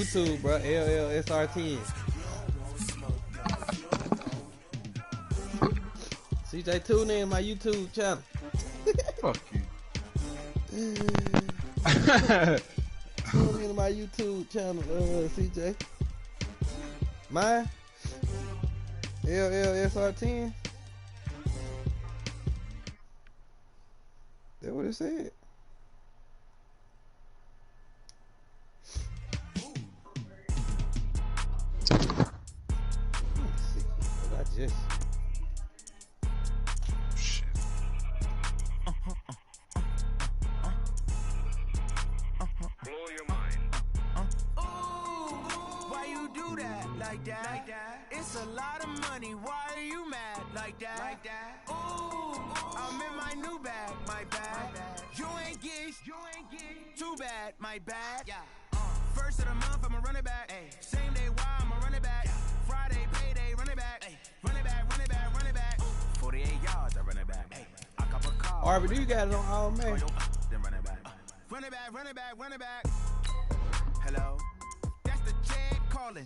YouTube, bro. llsr10's. CJ, tune in my YouTube channel. Fuck you. Tune in my YouTube channel, CJ. Mine? llsr10. That's what it said. Let's see. I just. Shit. Blow your mind. Why you do that like that? It's a lot of money. Why are you mad like that? Ooh, I'm in my new bag, my bag. You ain't get too bad, my bad. First of the month, I'ma run it back. Same day, why I'ma run it back. Friday, payday, run it back. Run it back, run it back, run it back. 48 yards, I run it back. I cop a car. Arby, you got it on all man. Then run it back. Run it back, run it back, run it back. Hello? That's the check calling.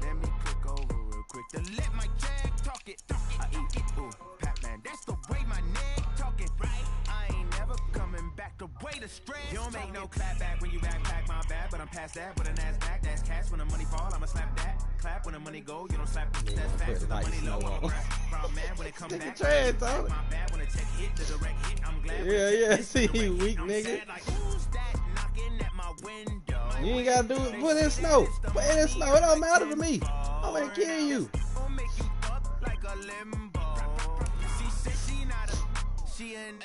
Let me click over real quick to let my check talk it. I eat it, ooh, Pac-Man. That's the way my neck talking, right? I ain't never coming back the way the stress. You don't make no clap back when you backpack my bad, but I'm past that with a NASDAQ. That's cash when the money fall, I'ma slap that. Clap when the money go, you don't slap that's facts when the money low. I'm a brown man when it come back. Trash, dog. My bad when the check hit, the direct hit. I'm glad. Yeah, see you weak nigga. Like, who's that knocking at my window? You ain't gotta do it. Put in snow. Put in snow. It don't matter to me. I'm gonna kill you. Make you up like a limbo. She said she not a, she in.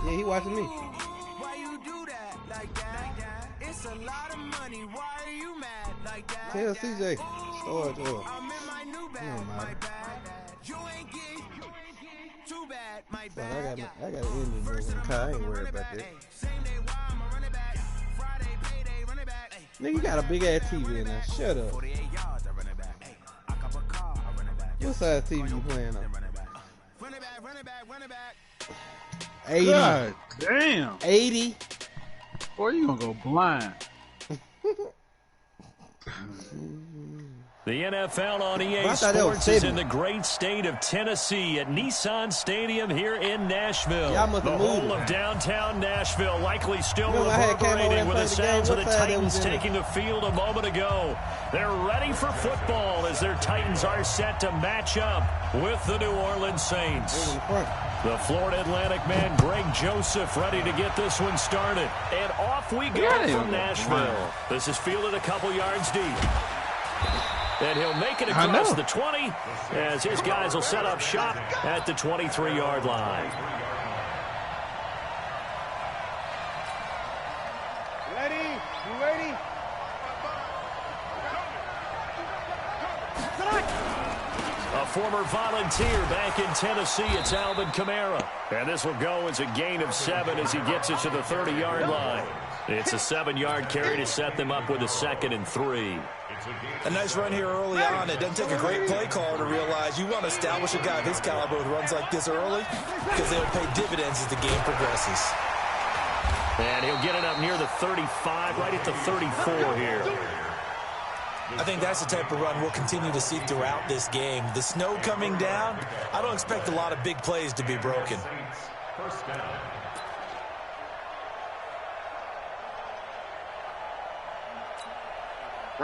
Yeah, he watching me. Why you do that like that? It's a lot of money. Why are you mad like that? Tell CJ. Storage oil. I'm in my new bag, my bag. You ain't get too bad, my bag. I got an engine in the car. I ain't worried about that. Same day, why I'ma run it back. Friday, payday, run it back. Nigga, you got a big ass TV in there. Shut up. 48 yards, I run it back. I cop a car, I run it back. What size TV you playing on? Run it back, run it back, run it back, run it back. 80. God damn. 80. Boy, you gonna go blind. The NFL on EA I thought that was Sports is 70. in the great state of Tennessee at Nissan Stadium here in Nashville. Y'all must The have whole moved. of downtown Nashville likely still Remember I had came over reverberating and with the played the game? sounds of the What side they Titans was in? taking the field a moment ago. They're ready for football as their Titans are set to match up with the New Orleans Saints. In front. The Florida Atlantic man, Greg Joseph, ready to get this one started. And off we go from Nashville. This is fielded a couple yards deep. And he'll make it across the 20 as his guys will set up shop at the 23-yard line. Ready? You ready? A former volunteer back in Tennessee, it's Alvin Kamara. And this will go as a gain of 7 as he gets it to the 30-yard line. It's a 7-yard carry to set them up with a 2nd and 3. A nice run here early on. It doesn't take a great play caller to realize you want to establish a guy of his caliber with runs like this early because they'll pay dividends as the game progresses. And he'll get it up near the 35, right at the 34 here. I think that's the type of run we'll continue to see throughout this game. The snow coming down, I don't expect a lot of big plays to be broken. First down.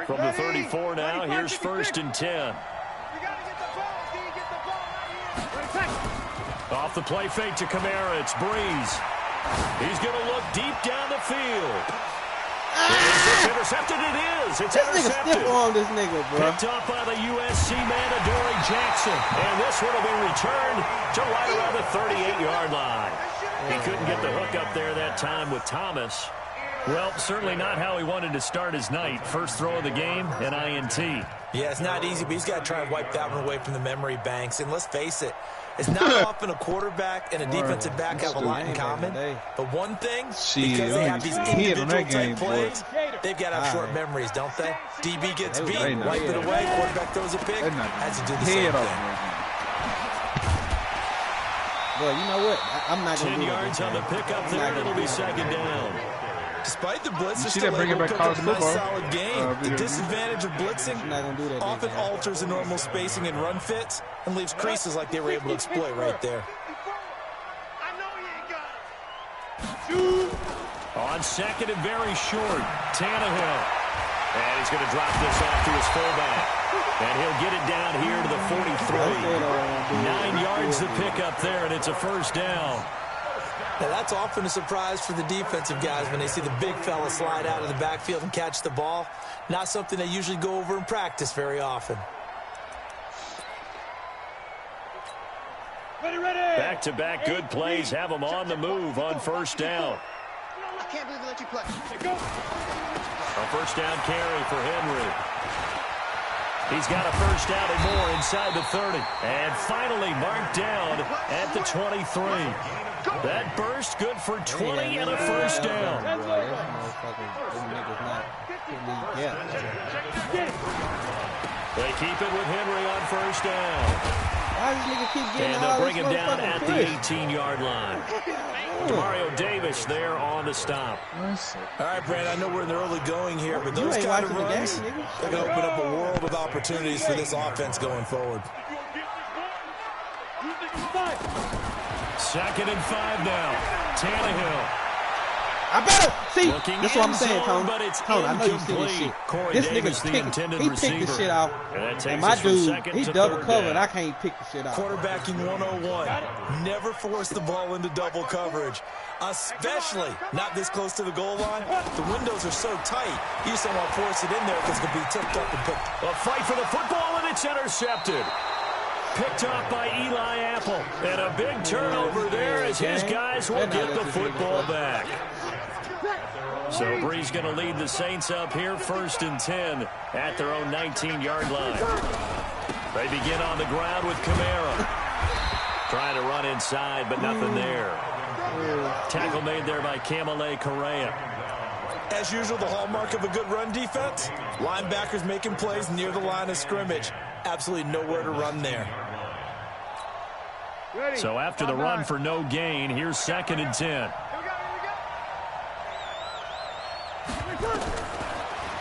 From the 34 now, here's 1st and 10. Off the play fake to Kamara, it's Breeze. He's going to look deep down the field. It's intercepted, it is. It's intercepted. Stiff on this nigga, bro. Picked up by the USC man, Adoree Jackson. And this one will be returned to right around the 38-yard line. He couldn't get the hook up there that time with Thomas. Well, certainly not how he wanted to start his night. First throw of the game, an INT. Yeah, it's not easy, but he's got to try and wipe that one away from the memory banks. And let's face it, it's not often a quarterback and a defensive back have a lot in common. But one thing, because they have these individual-type plays, they've got to have short memories, don't they? DB gets beat, wipe it away, quarterback throws a pick, has to do the same thing. Well, you know what? I'm not going to do 10 yards on the pickup there, and it'll be 2nd down. Despite the blitz, they're see still that bring it able back to cook college up a nice football. solid game. The disadvantage of blitzing often that, alters the normal spacing and run fits and leaves creases like they were able to exploit right there. On second and very short, Tannehill. And he's going to drop this off to his fullback. And he'll get it down here to the 43. 9 yards to pick up there, and it's a first down. Now, that's often a surprise for the defensive guys when they see the big fella slide out of the backfield and catch the ball. Not something they usually go over in practice very often. Back-to-back good plays have them on the move on first down. I can't believe they let you play. A first down carry for Henry. He's got a first down and more inside the 30. And finally marked down at the 23. That burst good for 20 and a first down. They keep it with Henry on first down. And they'll bring him down at the 18-yard line. Demario Davis there on the stop. All right, Brandon, I know we're in the early going here, but those kind of runs, they're going to open up a world of opportunities for this offense going forward. 2nd and 5 now. Tannehill. I better see. Looking That's what I'm saying, Tone. But it's Tone, I know you see this shit. Corey This Davis, nigga the intended receiver. picked the shit out. And my dude, he double covered. I can't pick the shit out. Quarterbacking 101. Never force the ball into double coverage, especially not this close to the goal line. The windows are so tight, you just don't want to force it in there because it could be tipped up and picked. A fight for the football, and it's intercepted. Picked off by Eli Apple. And a big turnover there as his guys will get the football back. So Bree's going to lead the Saints up here 1st and 10 at their own 19-yard line. They begin on the ground with Kamara. Trying to run inside, but nothing there. Tackle made there by Kamale Correa. As usual, the hallmark of a good run defense, linebackers making plays near the line of scrimmage. Absolutely nowhere to run there. So after the run for no gain, here's 2nd and 10.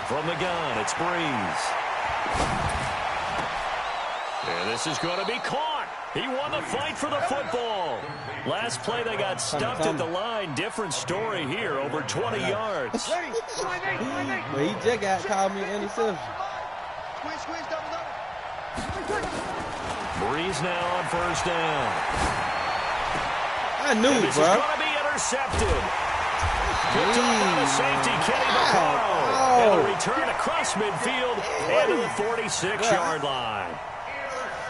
From the gun, it's Breeze. And this is going to be caught. He won the fight for the football. Last play, they got stuffed at the line. Different story here, over 20 yards. But he just got called me an interception. Breeze now on first down. I knew, and this bro. This is going to be intercepted. Picked up by the safety, Kenny Vaccaro. And a return across midfield and to the 46-yard line.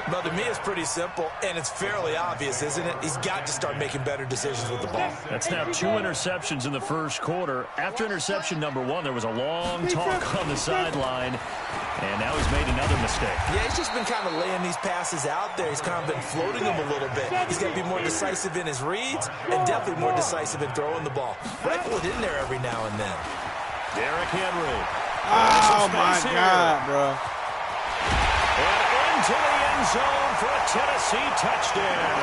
But to me, it's pretty simple, and it's fairly obvious, isn't it? He's got to start making better decisions with the ball. That's now 2 interceptions in the first quarter. After interception number 1, there was a long talk on the sideline, and now he's made another mistake. Yeah, he's just been kind of laying these passes out there. He's kind of been floating them a little bit. He's got to be more decisive in his reads and definitely more decisive in throwing the ball. Rifle it in there every now and then. Derrick Henry. Oh, my God, bro. And into the end zone for a Tennessee touchdown.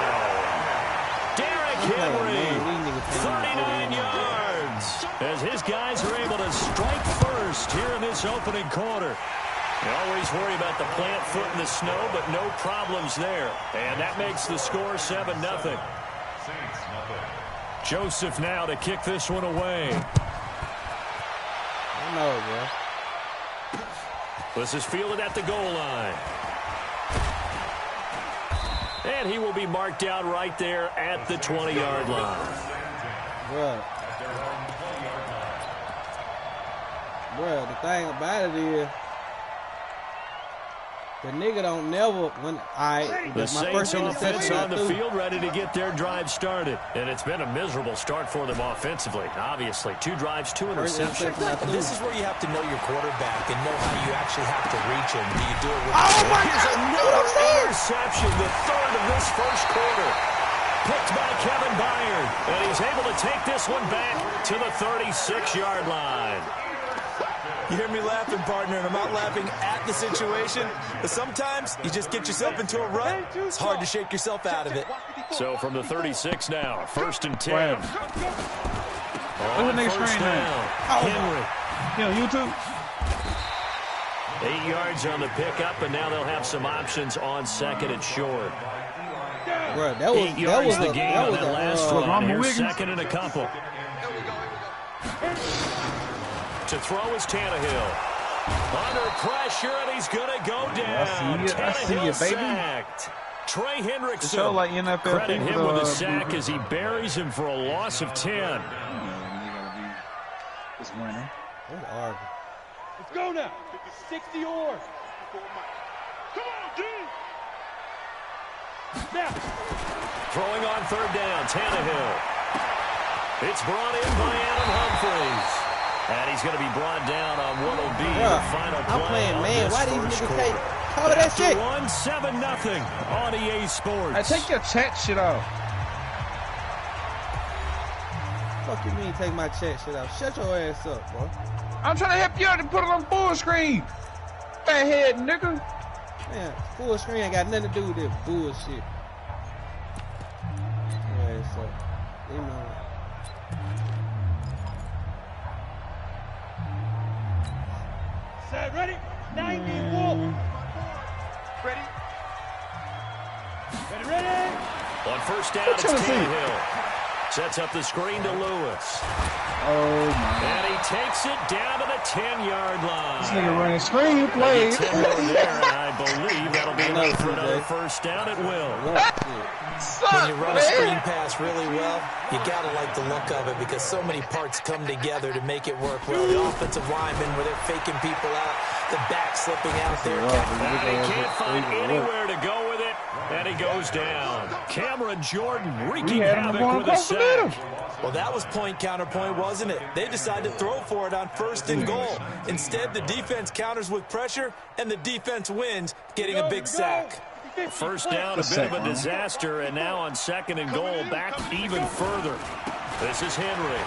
Derrick Henry, 39 yards, as his guys are able to strike first here in this opening quarter. You always worry about the plant foot in the snow, but no problems there. And that makes the score 7-0. Joseph now to kick this one away. I know, bro. This is fielded at the goal line. And he will be marked out right there at the 20-yard line. Bro, the thing about it is, the nigga don't never, the Saints offense on the field ready to get their drive started. And it's been a miserable start for them offensively, obviously. 2 drives, 2 interceptions. This is where you have to know your quarterback and know how you actually have to reach him. Do you do it with Here's another interception, the 3rd of this first quarter. Picked by Kevin Byard. And he's able to take this one back to the 36-yard line. You hear me laughing, partner, and I'm not laughing at the situation. But sometimes you just get yourself into a rut. It's hard to shake yourself out of it. So from the 36 now, 1st and 10. What's the nigga screen down. Henry. You on YouTube? 8 yards on the pickup, and now they'll have some options on second and short. Bro, that was 8 yards the game on that last one. Here's Wiggins. second and a couple. To throw is Tannehill. Under pressure, and he's going to go down. I see you, baby. Sacked. Trey Hendrickson. So like NFL Credit him with a sack as he buries him for a loss of 10. It's winning. Let's go now. 60 yours. Come on, D. Now. Throwing on third down, Tannehill. It's brought in by Adam Humphries. And he's going to be brought down on what will be the final play. I'm playing, man. Why these niggas take call it that shit? 7-0 on EA Sports. Hey, take your chat shit off. Fuck you mean take my chat shit off? Shut your ass up, bro. I'm trying to help you out and put it on full screen. Fat head, nigga. Man, full screen ain't got nothing to do with this bullshit. Yeah, so, you know. Set, ready? 90 wolf. Ready? Ready? On first down, it's Tannehill. Sets up the screen to Lewis. Oh, my. And he takes it down to the 10-yard line. This nigga running screen plays. I believe that'll be enough for another first down at will. When you run a screen pass really well, you gotta like the look of it because so many parts come together to make it work well. The offensive linemen, where they're faking people out, the back slipping out there. And he can't find anywhere to go with it, and he goes down. Cameron Jordan wreaking havoc with a sack. Well, that was point counterpoint, wasn't it? They decided to throw for it on first and goal. Instead, the defense counters with pressure, and the defense wins, getting a big sack. First down, a bit of a disaster, and now on second and goal, back even further. This is Henry.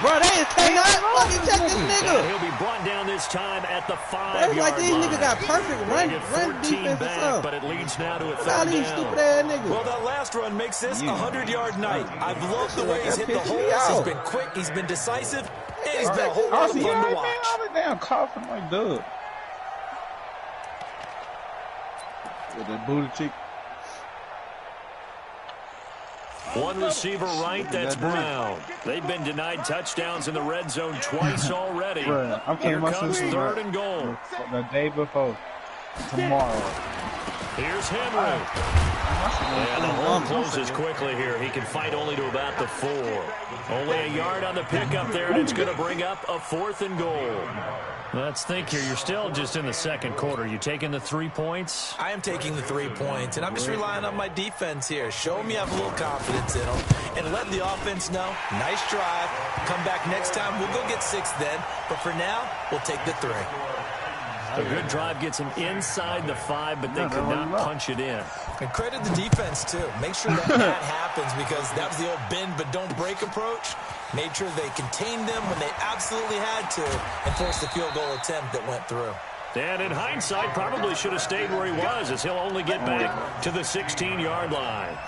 Bro, they is cannot fucking check this nigga. And he'll be brought down this time at the 5-yard like these line. niggas got perfect run defense back, but it leads now to a third all these down. stupid ass niggas. Well, that last run makes this a 100-yard night. I've loved the way he's hit the holes. He's been quick, he's been decisive, and he's been a whole lot of fun to watch. All the damn coughing like Doug. With that booty cheek. One receiver right, that's Brown. They've been denied touchdowns in the red zone twice already. Here comes third and goal. The day before. Tomorrow. Here's Henry. And the hole closes quickly here. He can fight only to about the 4. Only a yard on the pickup there, and it's going to bring up a 4th and goal. Let's think here. You're still just in the second quarter. You taking the 3 points? I am taking the 3 points, and I'm just relying on my defense here. Show them you have a little confidence in them, and let the offense know, nice drive. Come back next time. We'll go get 6 then, but for now, we'll take the 3. A good drive gets them inside the 5, but they could not punch it in. And credit the defense, too. Make sure that happens because that was the old bend but don't break approach. Made sure they contained them when they absolutely had to and forced the field goal attempt that went through. And in hindsight, probably should have stayed where he was as he'll only get back to the 16-yard line.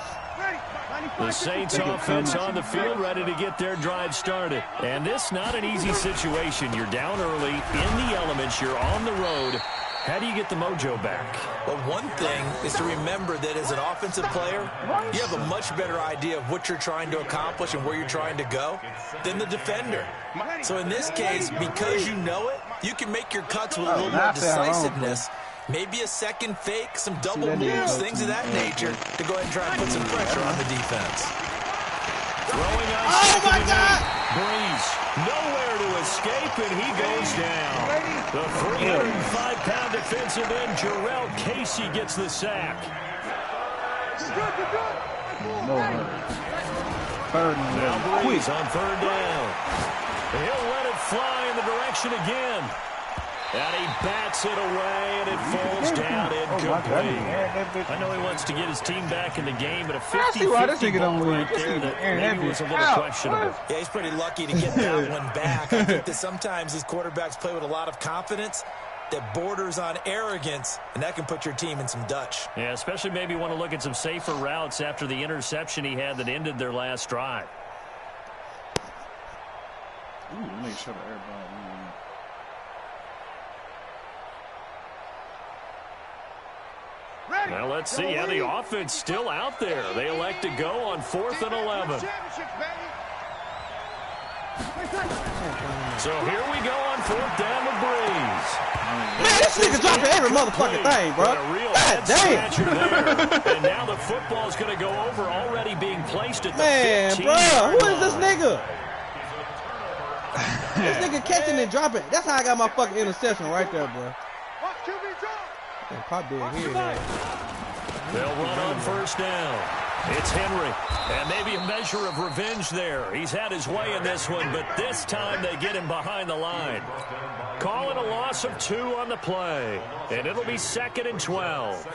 The Saints offense on the field, ready to get their drive started. And this not an easy situation. You're down early, in the elements, you're on the road. How do you get the mojo back? Well, one thing is to remember that as an offensive player, you have a much better idea of what you're trying to accomplish and where you're trying to go than the defender. So in this case, because you know it, you can make your cuts with a little more decisiveness. Maybe a second fake, some double moves, things of that nature to go ahead and try and put some pressure on the defense. Throwing on second and 8. Breeze, nowhere to escape, and he goes down. The 305-pound defensive end, Jarrell Casey, gets the sack. Now Breeze on third down. He'll let it fly in the direction again. And he bats it away, and it falls down incomplete. I know he wants to get his team back in the game, but a 50-50 ball right there that maybe was a little questionable. Yeah, he's pretty lucky to get that one back. I think that sometimes these quarterbacks play with a lot of confidence that borders on arrogance, and that can put your team in some Dutch. Yeah, especially maybe want to look at some safer routes after the interception he had that ended their last drive. sure that everybody. Now let's see how the offense still out there. They elect to go on 4th and 11. So here we go on 4th down to Breeze. Man, this nigga dropping every motherfucking thing, bro. A real God damn. there. And now the football is going to go over, already being placed at the 15. Man, bro, who is this nigga? This nigga catching and dropping. That's how I got my fucking interception right there, bro. Pop did here, man. They'll run on 1st down. It's Henry, and maybe a measure of revenge there. He's had his way in this one, but this time they get him behind the line. Calling a loss of 2 on the play, and it'll be 2nd and 12.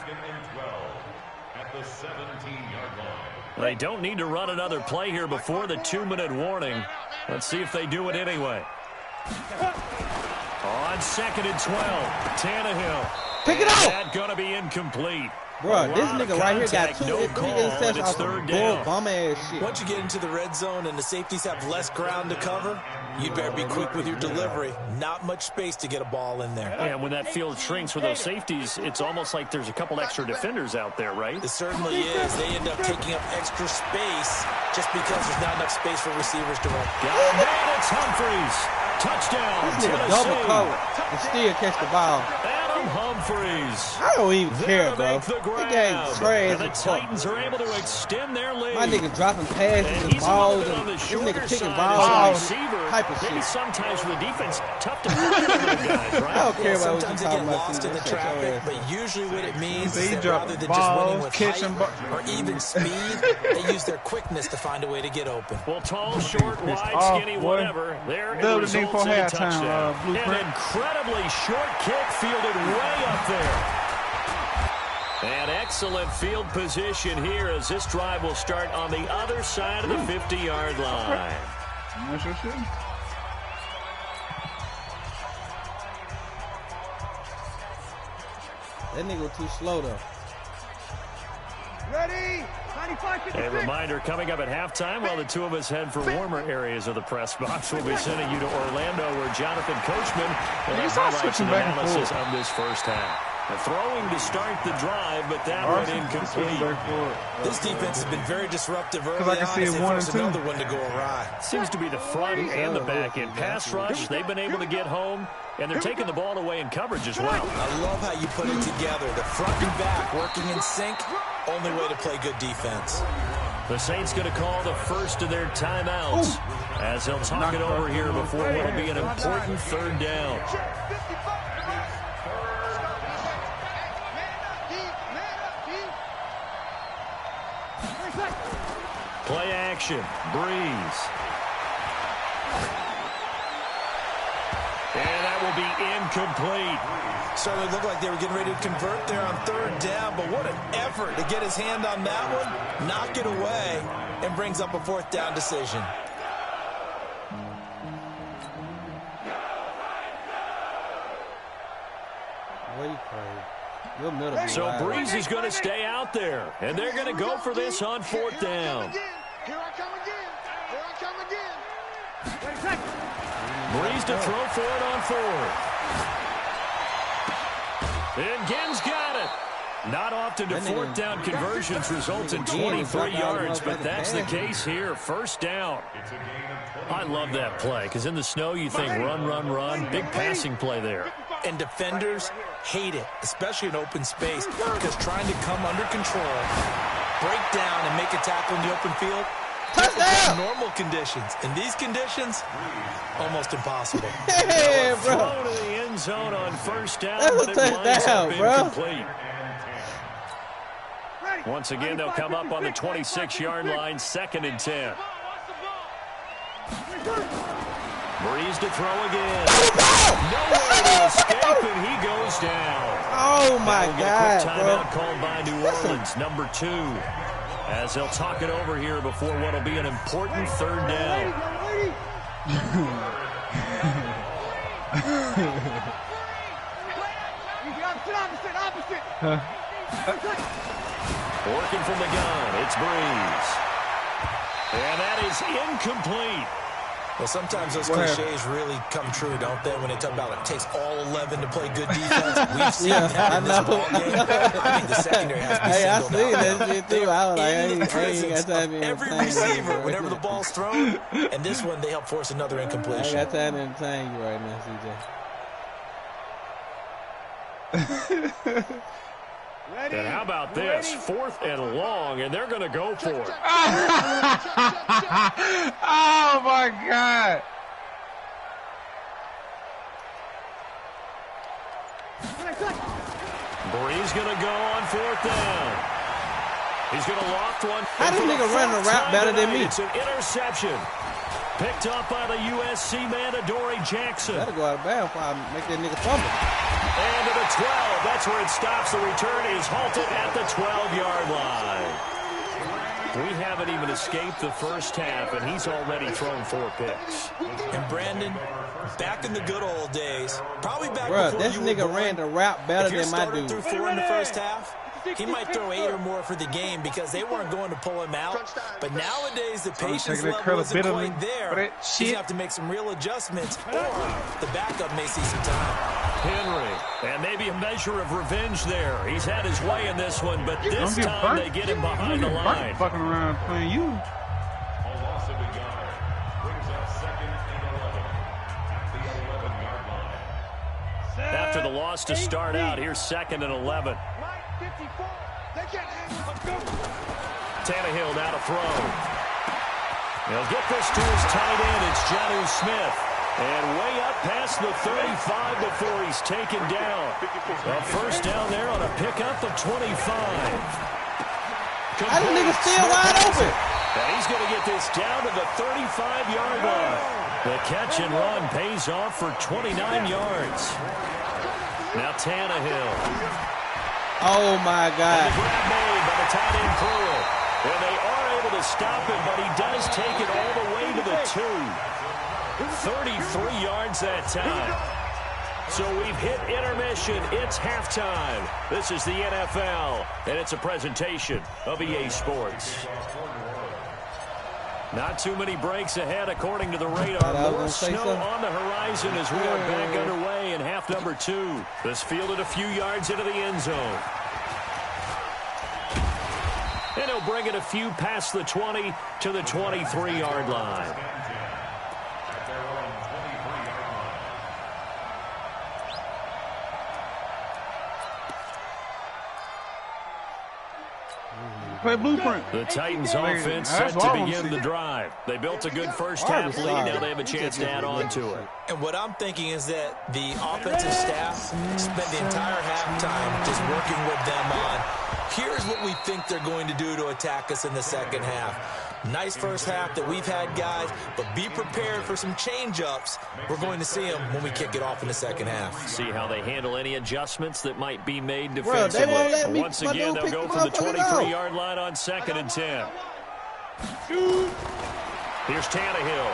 They don't need to run another play here before the 2-minute warning. Let's see if they do it anyway. On 2nd and 12, Tannehill. Pick it out. That's going to be incomplete. Bro, this nigga right here got 2 interceptions off of bull bum ass shit. Once you get into the red zone and the safeties have less ground to cover, you better be quick with your delivery. Not much space to get a ball in there. And when that field shrinks with those safeties, it's almost like there's a couple extra defenders out there, right? It certainly is. They end up taking up extra space just because there's not enough space for receivers to run. Got it, it's Humphreys. Touchdown, This nigga Tennessee. double covered and still catch the ball. Adam Humphreys. I don't even care, bro. That game trash. And the Titans are able to extend their lead. My nigga dropping passes And and he's balls, a little bit on and the this shorter nigga kicking side balls. as a receiver. Type of Maybe shit. sometimes for the defense, tough to find those guys, I right? don't care about what you Sometimes they talking get about. lost in the Shut your traffic, ass but up. usually what it means They is that drop rather than just winning balls, with catching height or even speed, they use their quickness to find a way to get open. Well, tall, short, wide, off, skinny, boy. whatever. There it Double results before in a halftime, touchdown. An Blueprint. incredibly short kick fielded way up there. An excellent field position here as this drive will start on the other side of the 50-yard line. That's your shit. That nigga was too slow, though. Ready? 95, A reminder coming up at halftime while the two of us head for warmer areas of the press box. We'll be sending you to Orlando where Jonathan Coachman will have highlights and analysis of this first half. Throwing to start the drive, but that went incomplete. This defense has been very disruptive early I can on see as they 1 and force 2. another one to go awry. Seems to be the front and the back end. Pass rush, they've been able to get home, and they're taking the ball away in coverage as well. I love how you put it together. The front and back working in sync, only way to play good defense. The Saints going to call the first of their timeouts as they'll talk it over here before what will be an important 3rd down. Play action, Breeze. And that will be incomplete. Certainly looked like they were getting ready to convert there on 3rd down, but what an effort to get his hand on that one, knock it away, and brings up a 4th down decision. So Breeze is going to stay out there, and they're going to go for this on 4th down. Here I come again. Here I come again. Breeze to throw for it on 4th. And Ginn's got it. Not often do 4th down conversions result in 23 yards, but that's the case here. 1st down. I love that play because in the snow you think run, run, run. Big passing play there. And defenders hate it, especially in open space, because trying to come under control, break down, and make a tackle in the open field, touchdown! Normal conditions. In these conditions, almost impossible. Hey, bro. Throw to the end zone on 1st down, That was but it winds touchdown, up bro. incomplete. Once again, they'll come up on the 26-yard line, 2nd and 10. Breeze to throw again. Nowhere to escape, and he goes down. Oh, my We'll get a quick timeout called by New Orleans, number 2. As they'll talk it over here before what will be an important 3rd down. Working from the gun, it's Breeze. And that is incomplete. Well, sometimes those cliches really come true, don't they? When they talk about it takes all 11 to play good defense. We've seen that in this ball game. I mean, the secondary has to be singled out. I seen that shit too. I was like, every receiver, whenever the ball's thrown, and this one they help force another incompletion. I ain't got time to entertain you right now, CJ. And how about this? 4th and long, and they're going to go for it. Oh, my God. Bree's going to go on 4th down. He's going to loft one. How this nigga running a route better than me? It's an interception. Picked up by the USC man, Adoree Jackson. Gotta go out of bounds before I make that nigga fumble. And to the 12. That's where it stops. The return is halted at the 12-yard line. We haven't even escaped the first half, and he's already thrown 4 picks. And Brandon, back in the good old days, probably back before this nigga ran the route better than my dude. Through 4 in the first half, he might throw 8 or more for the game because they weren't going to pull him out. But nowadays, the patience level isn't quite there. He's going to have to make some real adjustments, or the backup may see some time. Henry, and maybe a measure of revenge there. He's had his way in this one, but this time they get him behind the line. Fucking around playing you. After the loss to start out, here's 2nd and 11. Tannehill now to throw. He'll get this to his tight end. It's Jonnu Smith. And way up past the 35 before he's taken down. A first down there on a pickup of 25. How the nigga still wide open? And he's going to get this down to the 35-yard line. The catch and run pays off for 29 yards. Now Tannehill. Oh, my God. And the grab made by the tight end Pruitt. And they are able to stop him, but he does take it all the way to the 2. 33 yards that time. So we've hit intermission. It's halftime. This is the NFL, and it's a presentation of EA Sports. Not too many breaks ahead, according to the radar. More snow on the horizon as we are back underway in half number 2. This fielded a few yards into the end zone. And he'll bring it a few past the 20 to the 23-yard line. Play blueprint. The Titans offense set to begin the drive. They built a good first half lead. Now they have a chance to add on to it. And what I'm thinking is that the offensive staff spent the entire halftime just working with them on, here's what we think they're going to do to attack us in the second half. Nice first half that we've had, guys, but be prepared for some change-ups. We're going to see them when we kick it off in the second half. See how they handle any adjustments that might be made defensively. Once again, they'll go from the 23-yard line on 2nd and 10. Here's Tannehill.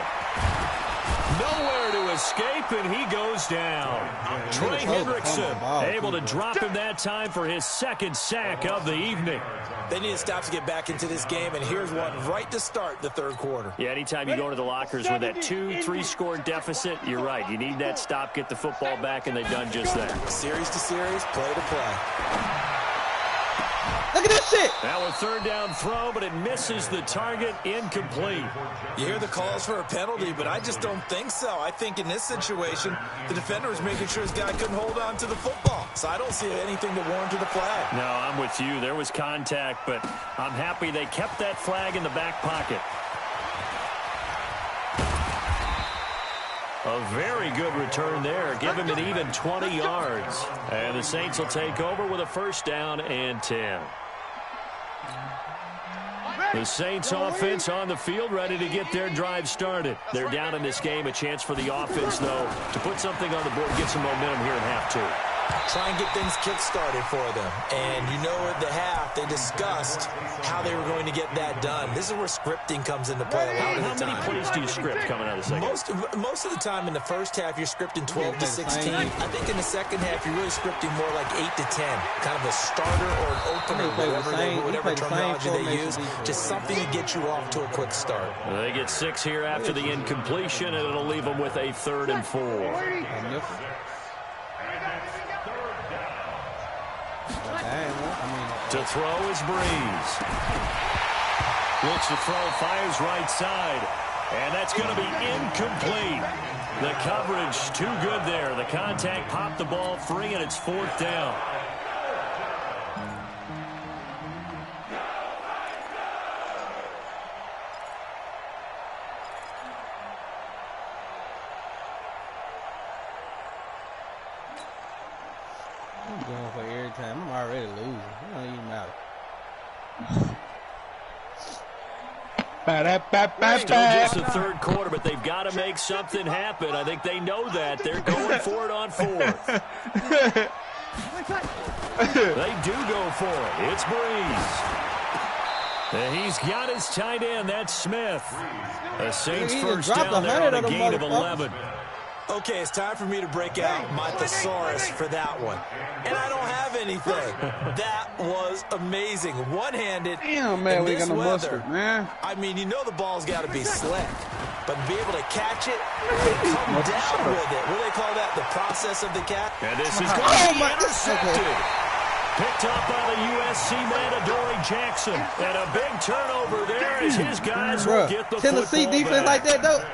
Nowhere to escape, and he goes down. Trey Hendrickson able to drop him that time for his 2nd sack of the evening. They need to stop to get back into this game, and here's one right to start the 3rd quarter. Yeah, anytime you go to the lockers with that 2-3-score deficit, you're right. You need that stop, get the football back, and they've done just that. Series to series, play to play. Look at this shit. Now a 3rd down throw, but it misses the target, incomplete. You hear the calls for a penalty, but I just don't think so. I think in this situation, the defender was making sure his guy couldn't hold on to the football. So I don't see anything to warrant the flag. No, I'm with you. There was contact, but I'm happy they kept that flag in the back pocket. A very good return there. Give him an even 20 yards. And the Saints will take over with a 1st down and 10. The Saints offense on the field, ready to get their drive started. They're down in this game. A chance for the offense, though, to put something on the board, get some momentum here in half 2. try and get things kick-started for them. And you know at the half, they discussed how they were going to get that done. This is where scripting comes into play a lot of the time. How many plays do you script coming out of the second? Most of the time in the first half, you're scripting 12 to 16. I think in the second half, you're really scripting more like 8 to 10. Kind of a starter or an opener, whatever terminology they use. Just something to get you off to a quick start. They get 6 here after the incompletion, and it'll leave them with a 3rd and 4. To throw is Breeze. Looks to throw, fires right side. And that's going to be incomplete. The coverage too good there. The contact popped the ball free, and it's 4th down. I'm going for every time. I'm already losing. It don't even matter. Still just the 3rd quarter, but they've got to make something happen. I think they know that. They're going for it on 4th. They do go for it. It's Breeze. And he's got his tight end. That's Smith. The Saints first down there on a gain of 11. Okay, it's time for me to break out my thesaurus for that one. And I don't have anything. That was amazing. One-handed. Damn, man, we got no mustard, man. I mean, you know the ball's got to be slick. But to be able to catch it and come down with it. What do they call that? The process of the catch? And this is going to be intercepted. Picked up by the USC man, Adoree Jackson. And a big turnover there as his guys will get the Tennessee football defense back. like that, though.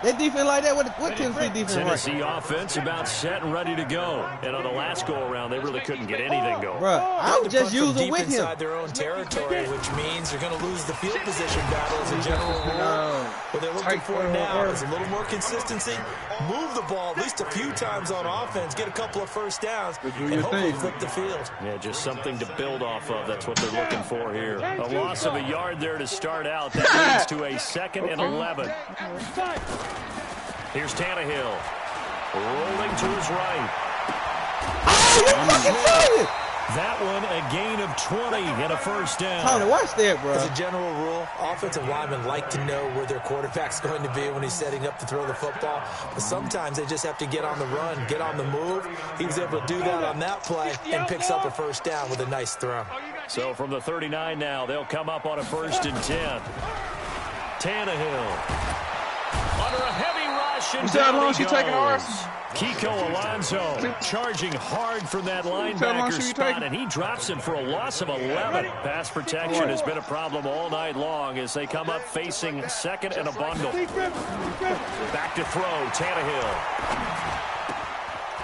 They defense like that. What Tennessee defense Tennessee offense about set and ready to go. And on the last go-around, they really couldn't get anything going. Bro, I was just using with him. Inside their own territory, which means you're going to lose the field position battle as a general rule. What they're looking for now is a little more consistency. Move the ball at least a few times on offense. Get a couple of first downs. And hopefully flip the field. Yeah, just something to build off of. That's what they're looking for here. A loss of a yard there to start out. That leads to a 2nd and 11. Here's Tannehill. Rolling to his right. That one a gain of 20 and a first down. Tony, watch that, bro. As a general rule, offensive linemen like to know where their quarterback's going to be when he's setting up to throw the football. But sometimes they just have to get on the run, get on the move. He was able to do that on that play and picks up a first down with a nice throw. So from the 39 now, they'll come up on a 1st and 10. Tannehill. Under a heavy rush, and down he goes. Taking ours? Kiko Alonso charging hard from that linebacker spot, and he drops him for a loss of 11. Pass protection has been a problem all night long as they come up facing 2nd and a bundle. Back to throw, Tannehill.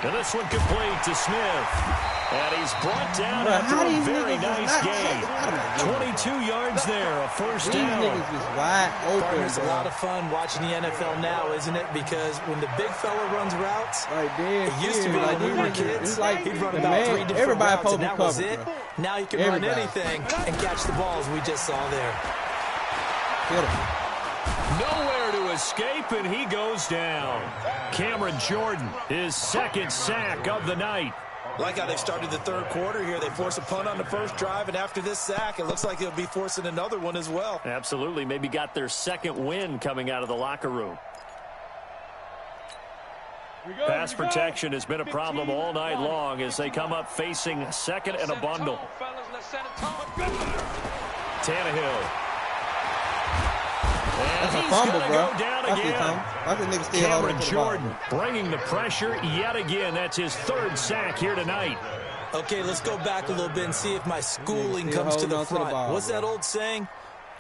And this one complete to Smith. And he's brought down after a very nice game. 22 yards there, a first down. These niggas is wide open. It's a lot of fun watching the NFL now, isn't it? Because when the big fella runs routes, it used to be when we were kids, he'd run about 3 different routes, and that was it. Now he can run anything and catch the balls we just saw there. Nowhere to escape, and he goes down. Cameron Jordan, his 2nd sack of the night. Like how they started the 3rd quarter here. They force a punt on the first drive, and after this sack, it looks like they'll be forcing another one as well. Absolutely. Maybe got their 2nd win coming out of the locker room. Pass protection has been a problem all night long as they come up facing 2nd and a bundle. Tannehill. That's a fumble, bro. Go down again. I think niggas still Cameron Jordan bringing the pressure yet again. That's his 3rd sack here tonight. Okay, let's go back a little bit and see if my schooling comes to the front. What's that old saying?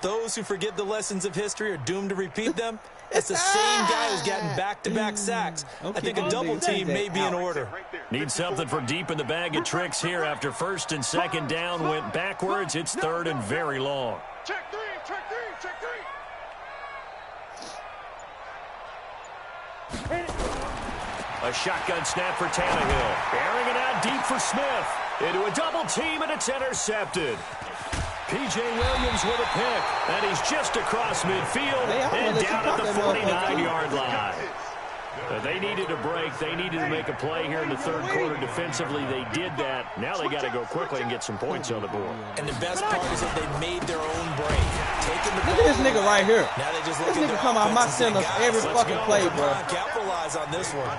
Those who forget the lessons of history are doomed to repeat them. It's the same guy who's gotten back-to-back sacks. I think a double team may be in order. Need something for deep in the bag of tricks here after 1st and 2nd down went backwards. It's 3rd and very long. Check 3, check 3, check 3. A shotgun snap for Tannehill. Airing it out deep for Smith. Into a double team, and it's intercepted. P.J. Williams with a pick. And he's just across midfield and down at the 49-yard line. They needed a break. They needed to make a play here in the third quarter defensively. They did that. Now they got to go quickly and get some points on the board. And the best part is that they made their own break. Look at this nigga right here. Now they just this nigga come out my centers every fucking play, bro. Capitalize on this one.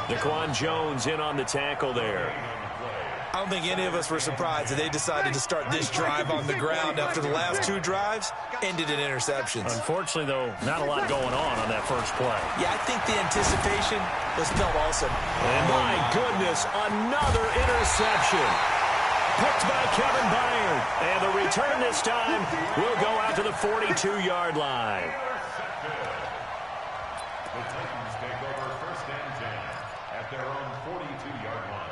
Daquan Jones in on the tackle there. I don't think any of us were surprised that they decided to start this drive on the ground after the last two drives ended in interceptions. Unfortunately, though, not a lot going on that first play. Yeah, I think the anticipation was felt also. And my goodness, another interception. Picked by Kevin Byard. And the return this time will go out to the 42-yard line. The Titans take over first and 10 at their own 42-yard line.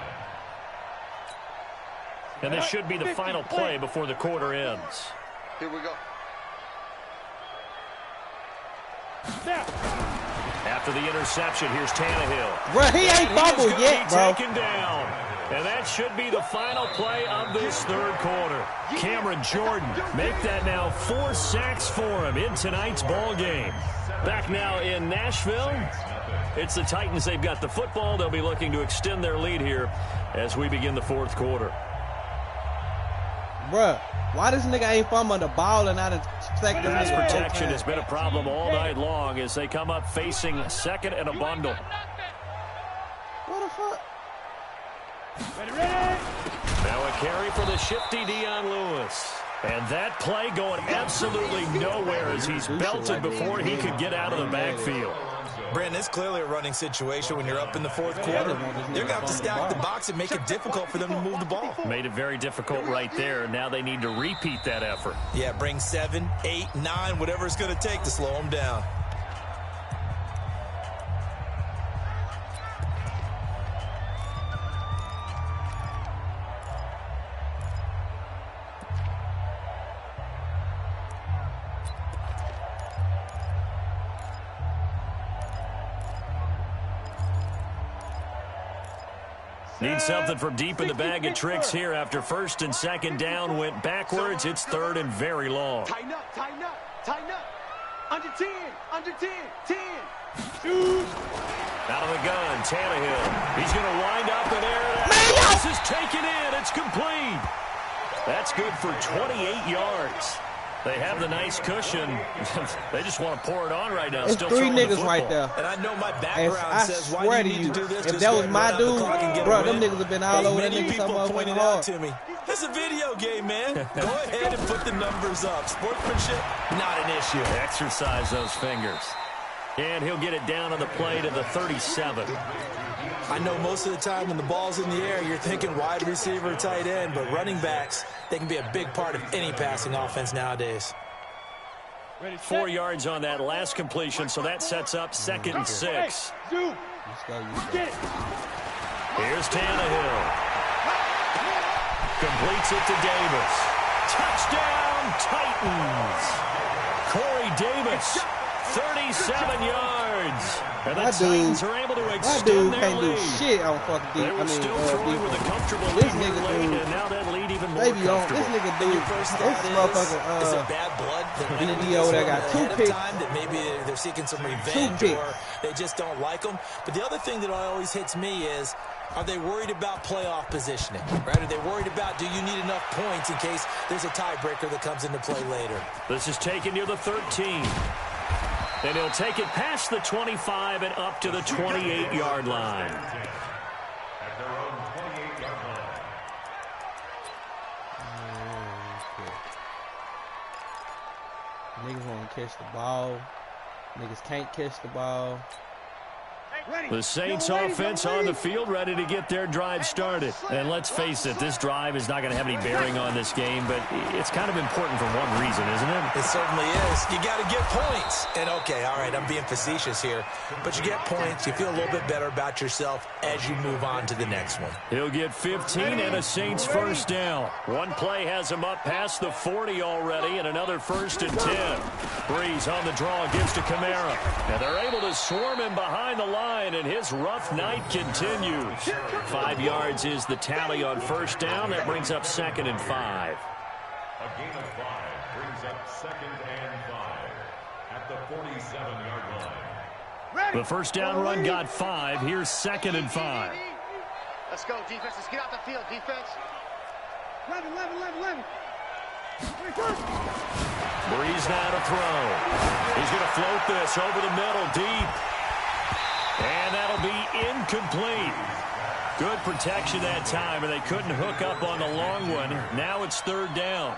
And this should be the final play before the quarter ends. Here we go. After the interception, here's Tannehill. Bro, he ain't fumbled yet, bro. Taken down. And that should be the final play of this third quarter. Cameron Jordan make that now 4 sacks for him in tonight's ball game. Back now in Nashville, it's the Titans. They've got the football. They'll be looking to extend their lead here as we begin the fourth quarter. Bruh, why this nigga ain't fumbling the ball and not expect this Pass nigga protection has been a problem all night long as they come up facing second and a bundle. What the fuck? Now a carry for the shifty Dion Lewis. And that play going absolutely nowhere as he's belted before he could get out of the backfield. Brandon, it's clearly a running situation when you're up in the fourth quarter. They're going to have to stack the box and make it difficult for them to move the ball. Made it very difficult right there. Now they need to repeat that effort. Yeah, bring 7, 8, 9, whatever it's going to take to slow them down. Need something from deep in the bag of tricks here after first and second down went backwards. It's third and very long. Tighten up, tighten up, tighten up. Under 10, under 10, 10. Out of the gun, Tannehill. He's going to wind up in there. This is taken in. It's complete. That's good for 28 yards. They have the nice cushion. They just want to pour it on right now. It's Still 3 niggas right there. And I know my background says, why do you need to do this? If that was my dude, bro, them niggas have been all over that nigga so motherfucking hard. To me. It's a video game, man. Go ahead and put the numbers up. Sportsmanship, not an issue. Exercise those fingers. And he'll get it down on the play to the 37. I know most of the time when the ball's in the air, you're thinking wide receiver, tight end, but running backs, they can be a big part of any passing offense nowadays. 4 yards on that last completion, so that sets up 2nd and 6. Here's Tannehill. Completes it to Davis. Touchdown, Titans. Corey Davis, 37 yards. And the Titans are able to extend their lead. That dude can't do shit on fucking defense. They were still throwing with a comfortable lead late, and now that lead even more comfortable. This nigga dude, this motherfucker, is it bad blood? That got 2 picks. That maybe they're seeking some revenge or they just don't like them. But the other thing that always hits me is, are they worried about playoff positioning? Right? Are they worried about, do you need enough points in case there's a tiebreaker that comes into play later? This is taken near the 13. And he'll take it past the 25 and up to the 28-yard line. At their own 28-yard line. Niggas want to catch the ball. Niggas can't catch the ball. The Saints offense on the field, ready to get their drive started. And let's face it, this drive is not going to have any bearing on this game, but it's kind of important for one reason, isn't it? It certainly is. You got to get points. And okay, all right, I'm being facetious here, but you get points, you feel a little bit better about yourself as you move on to the next one. He'll get 15 and a Saints first down. One play has him up past the 40 already, and another 1st and 10. Breeze on the draw, gives to Kamara. And they're able to swarm him behind the line, and his rough night continues. 5 yards is the tally on first down. That brings up 2nd and 5. A gain of 5 brings up 2nd and 5 at the 47-yard line. The first down run got 5. Here's 2nd and 5. Let's go, defense. Let's get out the field, defense. 11. Breeze now to throw. He's going to float this over the middle, deep. And that'll be incomplete. Good protection that time, and they couldn't hook up on the long one. Now it's 3rd down.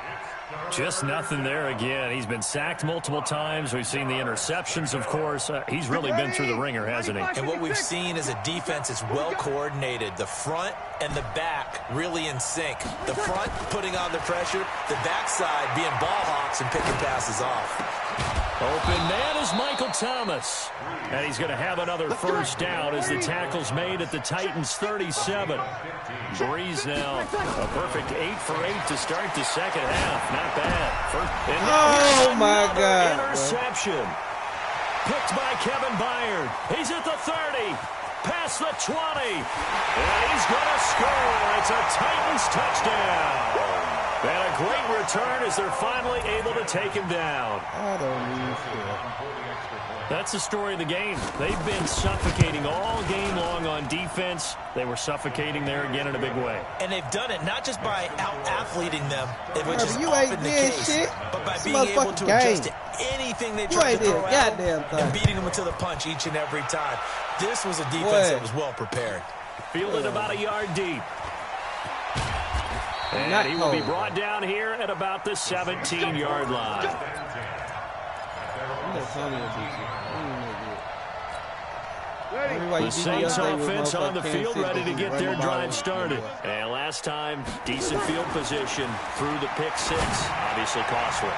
Just nothing there again. He's been sacked multiple times. We've seen the interceptions, of course. He's really been through the ringer, hasn't he? And what we've seen is a defense is well coordinated. The front and the back really in sync. The front putting on the pressure, the backside being ball hawks and picking passes off. Open man is Michael Thomas. And he's going to have another first down as the tackle's made at the Titans' 37. Breeze now a perfect 8 for 8 to start the second half. Not bad. Oh, my God. Interception. Picked by Kevin Byard. He's at the 30. Past the 20. And he's going to score. It's a Titans touchdown. And a great return as they're finally able to take him down. I don't need shit. That's the story of the game. They've been suffocating all game long on defense. They were suffocating there again in a big way. And they've done it not just by out-athleting them, which is you often ain't the did case, shit. but by It's being able to adjust to anything they try to throw at them and beating them to the punch each and every time. This was a defense that was well prepared. Fielded about a yard deep. And he will be brought down here at about the 17-yard line. The Saints offense on the field ready to get their drive started. And last time, decent field position through the pick 6. Obviously costly.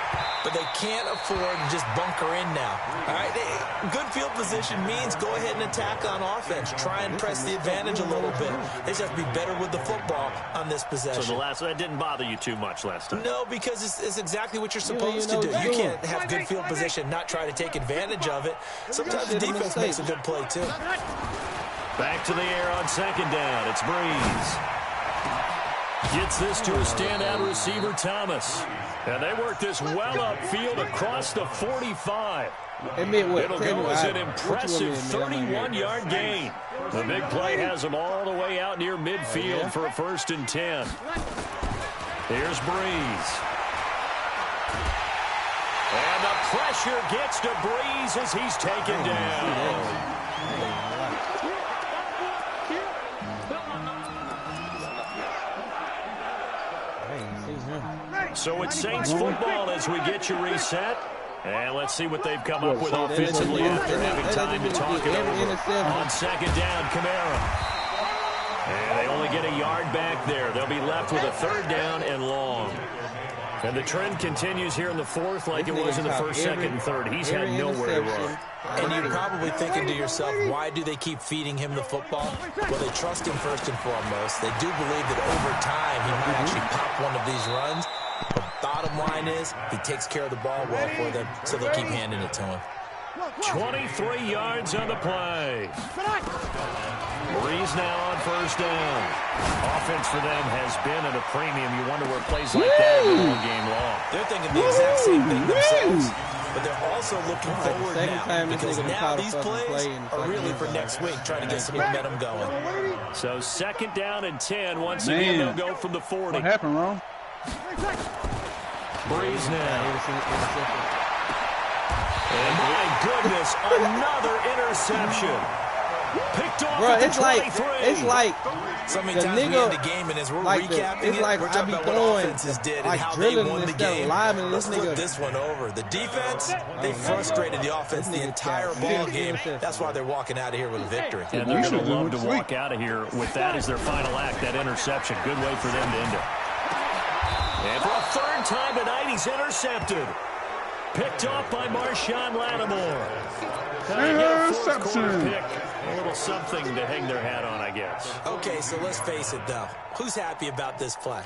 But they can't afford to just bunker in now. All right, good field position means go ahead and attack on offense. Try and press the advantage a little bit. They just have to be better with the football on this possession. So that didn't bother you too much last time? No, because it's exactly what you're supposed to do. You can't have good field position, not try to take advantage of it. Sometimes the defense makes a good play, too. Back to the air on 2nd down. It's Breeze. Gets this to a standout receiver, Thomas. And they work this well upfield across the 45. It'll go as an impressive 31-yard gain. The big play has them all the way out near midfield for a 1st and 10. Here's Breeze. And the pressure gets to Breeze as he's taken down. So it's Saints football as we get you reset. And let's see what they've come up with offensively after having time to talk it over. On 2nd down, Kamara. And they only get a yard back there. They'll be left with a 3rd down and long. And the trend continues here in the 4th like it was in the 1st, 2nd, and 3rd. He's had nowhere to run. And you're probably thinking to yourself, why do they keep feeding him the football? Well, they trust him first and foremost. They do believe that over time he might actually pop one of these runs. The bottom line is he takes care of the ball well for them, so they'll keep handing it to him. 23 yards on the play. Breeze now on 1st down. Offense for them has been at a premium. You wonder where plays like that are all game long. They're thinking the exact same thing themselves. But they're also looking forward now because now these plays are really for next week, trying to get some momentum going. So 2nd down and 10. Once again, they'll go from the 40. What happened, Ron? Breeze now. And my goodness, another interception. Picked off at the 23. It's like so many times we end the game, and as we're recapping it, we're talking about what offenses did and how they won the game. Let's flip this one over. The defense, they frustrated the offense the entire ball game. That's why they're walking out of here with a victory. And they're going to love to walk out of here with that as their final act, that interception. Good way for them to end it. And for a 3rd time tonight, he's intercepted. Picked off by Marshawn Lattimore. Interception. Pick. A little something to hang their hat on, I guess. Okay, so let's face it, though. Who's happy about this play?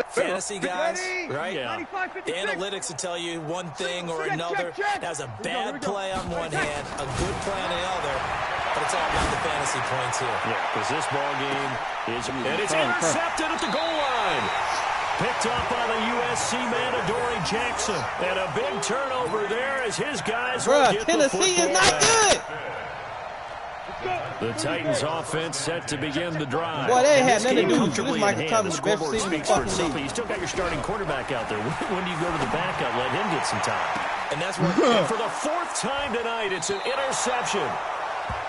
Fantasy guys, right? Yeah. The analytics will tell you one thing or another. That's a bad play on one hand, a good play on the other. But it's all about the fantasy points here. Yeah, because this ball game is... And it's intercepted at the goal line. Picked up by the USC man, Adoree Jackson. And a big turnover there as his guys will get Tennessee the football is not back. good. The Titans offense set to begin the drive. Boy, they ain't had nothing to do. Comfortably This Michael in hand. Thomas, The the best scoreboard receiver in speaks the for fucking itself, league. but you still got your starting quarterback out there. When do you go to the backup? Let him get some time. And that's what. And for the fourth time tonight, it's an interception.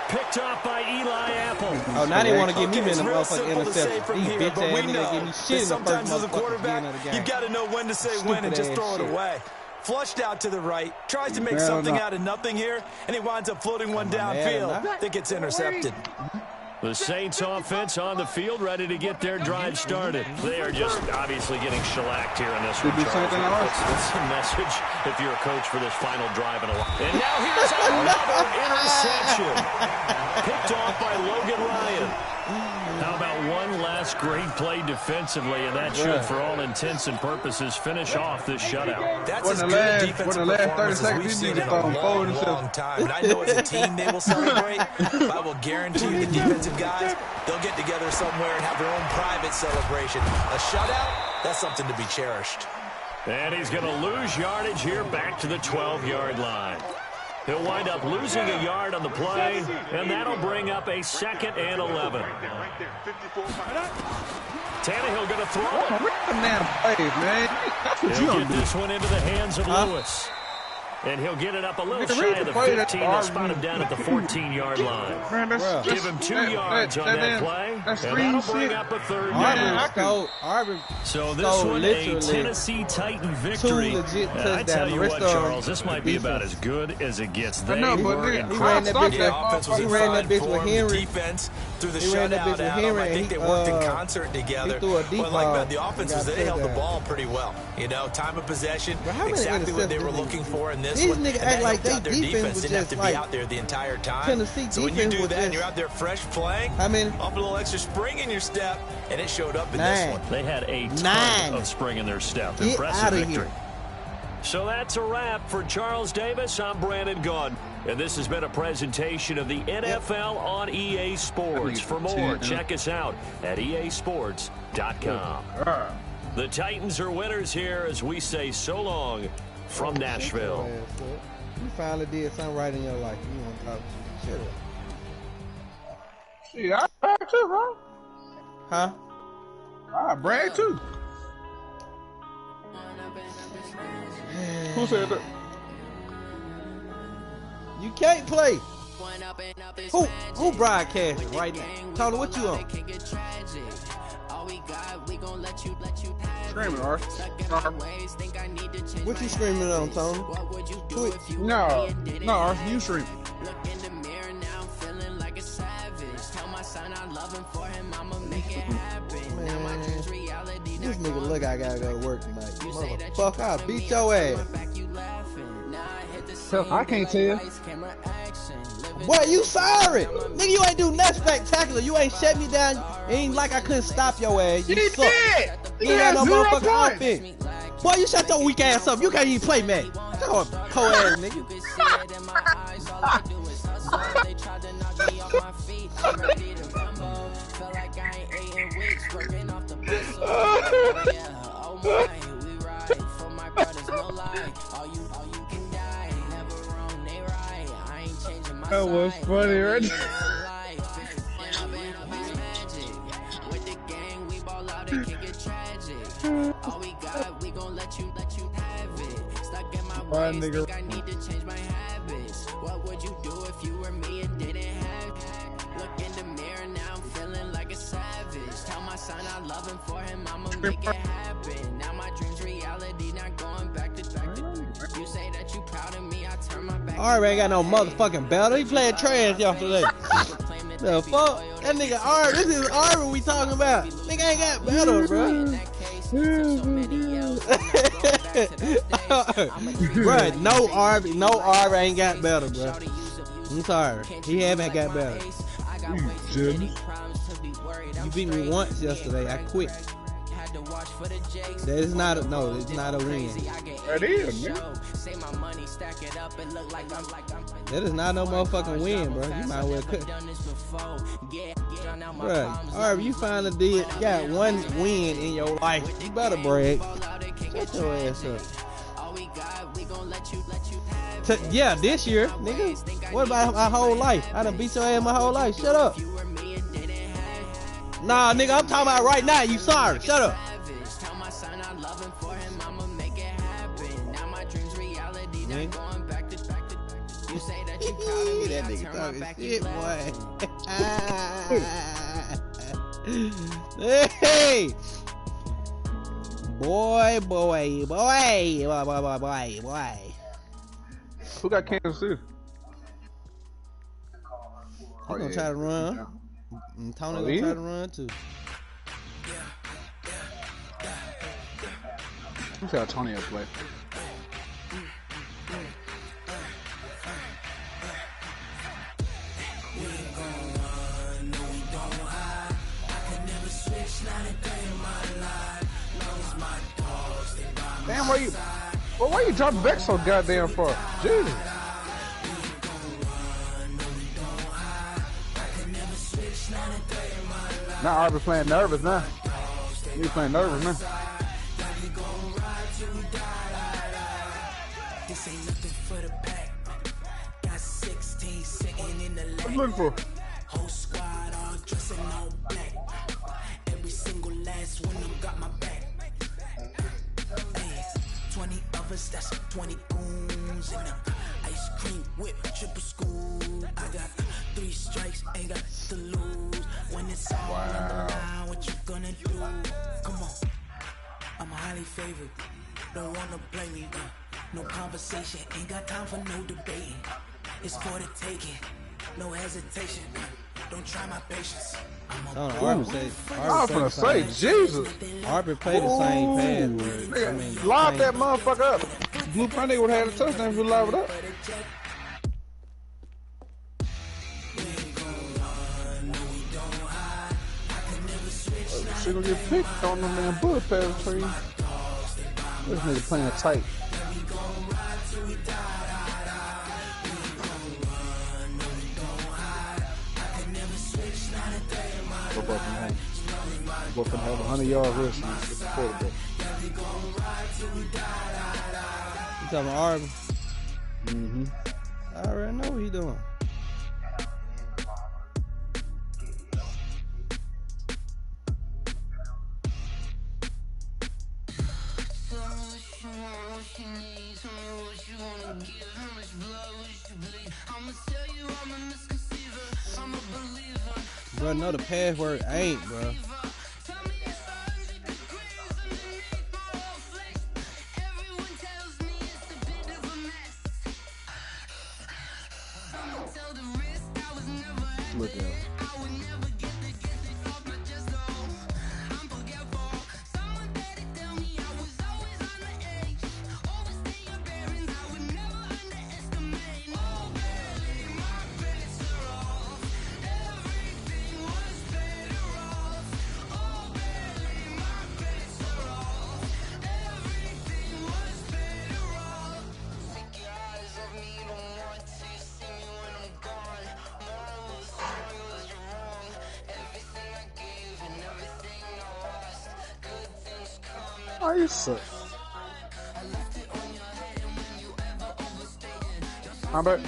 Picked off by Eli Apple. Oh, now they want to give me a motherfucking interception. From These here, bitch but ass we niggas know give me shit in the sometimes first as a motherfucking quarterback, game of the game. you got to know when to say when and just throw it away. Flushed out to the right, tries to make something out of nothing here, and he winds up floating one downfield that gets intercepted. The Saints offense on the field, ready to get their drive started. They are just obviously getting shellacked here in this one, Charles. What's the message if you're a coach for this final drive in a while? And now here's another interception. Picked off by Logan Ryan. How about one last great play defensively, and that should, for all intents and purposes, finish off this shutout. That's as good a defensive performance as we've seen in a long time. And I know as a team they will celebrate, but I will guarantee you the defensive guys, they'll get together somewhere and have their own private celebration. A shutout, that's something to be cherished. And he's going to lose yardage here back to the 12-yard line. He'll wind up losing a yard on the play, and that'll bring up a 2nd and 11. Tannehill going to throw it. He'll get this one into the hands of Lewis. And he'll get it up a little shy of the 15. They'll spot him down at the 14-yard line. Give him 2 yards on that play, and that'll bring up a 3rd down. So this one, a Tennessee Titan victory. I tell you what, Charles, this might be about as good as it gets. They were incredible. The offense was in fine form. The defense through the shutout, Adam, I think they worked in concert together. But like the offense was, they held the ball pretty well. You know, time of possession, exactly what they were looking for in this. These niggas act like their defense was didn't have just to like be out there the entire time. Tennessee so when you defense do was that and just, you're out there fresh playing, I mean, off a little extra spring in your step, and it showed up in this one. They had a ton of spring in their step. Get Impressive out of victory. here. So that's a wrap for Charles Davis. I'm Brandon Gunn. And this has been a presentation of the NFL on EA Sports. For more, check us out at easports.com. The Titans are winners here as we say so long from Nashville. You finally did something right in your life. You want to talk shit. Shit, I brag too, bro. Huh? I brag too. Who said that? You can't play. Who broadcasting right now? Tony, what you on? Screaming, Arth. What you screaming on, Tony? No, Arth, you screaming. Man, this nigga look, I gotta go to work tonight. Motherfucker, I'll beat your ass. I can't tell. What, you sorry? Nigga, you ain't do nothing spectacular. You ain't shut me down. It ain't like I couldn't stop your ass. You suck. You ain't had no motherfucking offense. Boy, you shut your weak ass up. You can't even play, man. Shut up, co-ass nigga. That was funny, right? My nigga. I need to change my habits. What would you do if you were me and didn't have it? Look in the mirror now, I'm feeling like a savage. Tell my son I love him, for him I'ma make it happen. Now my dreams reality, not going back to you say that you proud of me, I turn my back. Ari ain't got no motherfucking belt. He playing trash yesterday. The fuck? That nigga Ari, this is Ari we talking about. Nigga ain't got better, bro. Bro, no Ari ain't got better, bro. I'm sorry. He haven't got better. You beat me once yesterday. I quit. That is not a it's not a win. That is, man. That is not no motherfucking win, bro. You might as well quit. Bro, Arby, you finally got one win in your life. You better brag. Shut your ass up. Yeah, this year, nigga. What about my whole life? I done beat your ass my whole life. Shut up. Nah, nigga, I'm talking about right now. You sorry. Shut up. That nigga talking shit, boy. Hey. Boy. Who got Kansas City? He gonna try to run. And Tony gonna try to run too. Let me see how Tony will play. Damn, why you dropping back so goddamn far? Jesus. Now Arby playing nervous now. He playing nervous now. What you looking for? Whole squad all dressing all black. Every single last one of them got my back. Hey, 20 of us, that's 20 goons in them. Ice cream whip, triple school. I got 3 strikes, ain't got to lose. When it's all on the line, what you gonna do? Come on, I'm highly favored. Don't wanna blame me, no conversation, ain't got time for no debating. It's for the taking, no hesitation. Don't try my patience. I was gonna say, Jesus. Harper played the same pass. I mean, lob that motherfucker up. Blueprint would have had a touchdown if you lob it up. She gonna get picked on them damn bullet pass tree. This nigga playing tight. We're gonna have 100-yard rush with the quarterback. You talking about Arby? Mm-hmm. I already know what he doing. Bro, no, the password ain't, bro. Look at it. Oh, you suck. How about?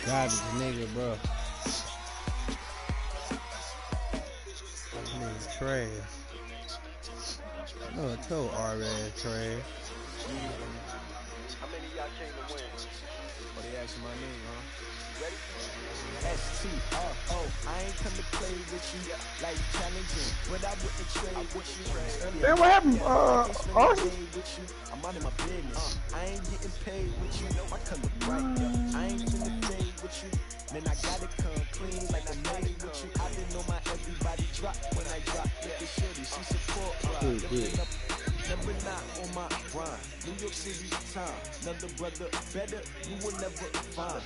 Garbage nigga, bro. Nigga trash. No, I told R ass trash. How many of y'all came to win? What they asking my name, huh? Ready? S-T-R-O. I ain't come to play with you like challenging, but I wouldn't trade with you. Damn, what happened? Arson? I'm out of my business. I ain't getting paid with you. I come to bright. I ain't finna fade with you. Man, I gotta come clean like I made with you. I didn't know my everybody drop when I drop. Look at Shorty, she support ride. Never not on my grind. New York City time. Another brother better, you will never find.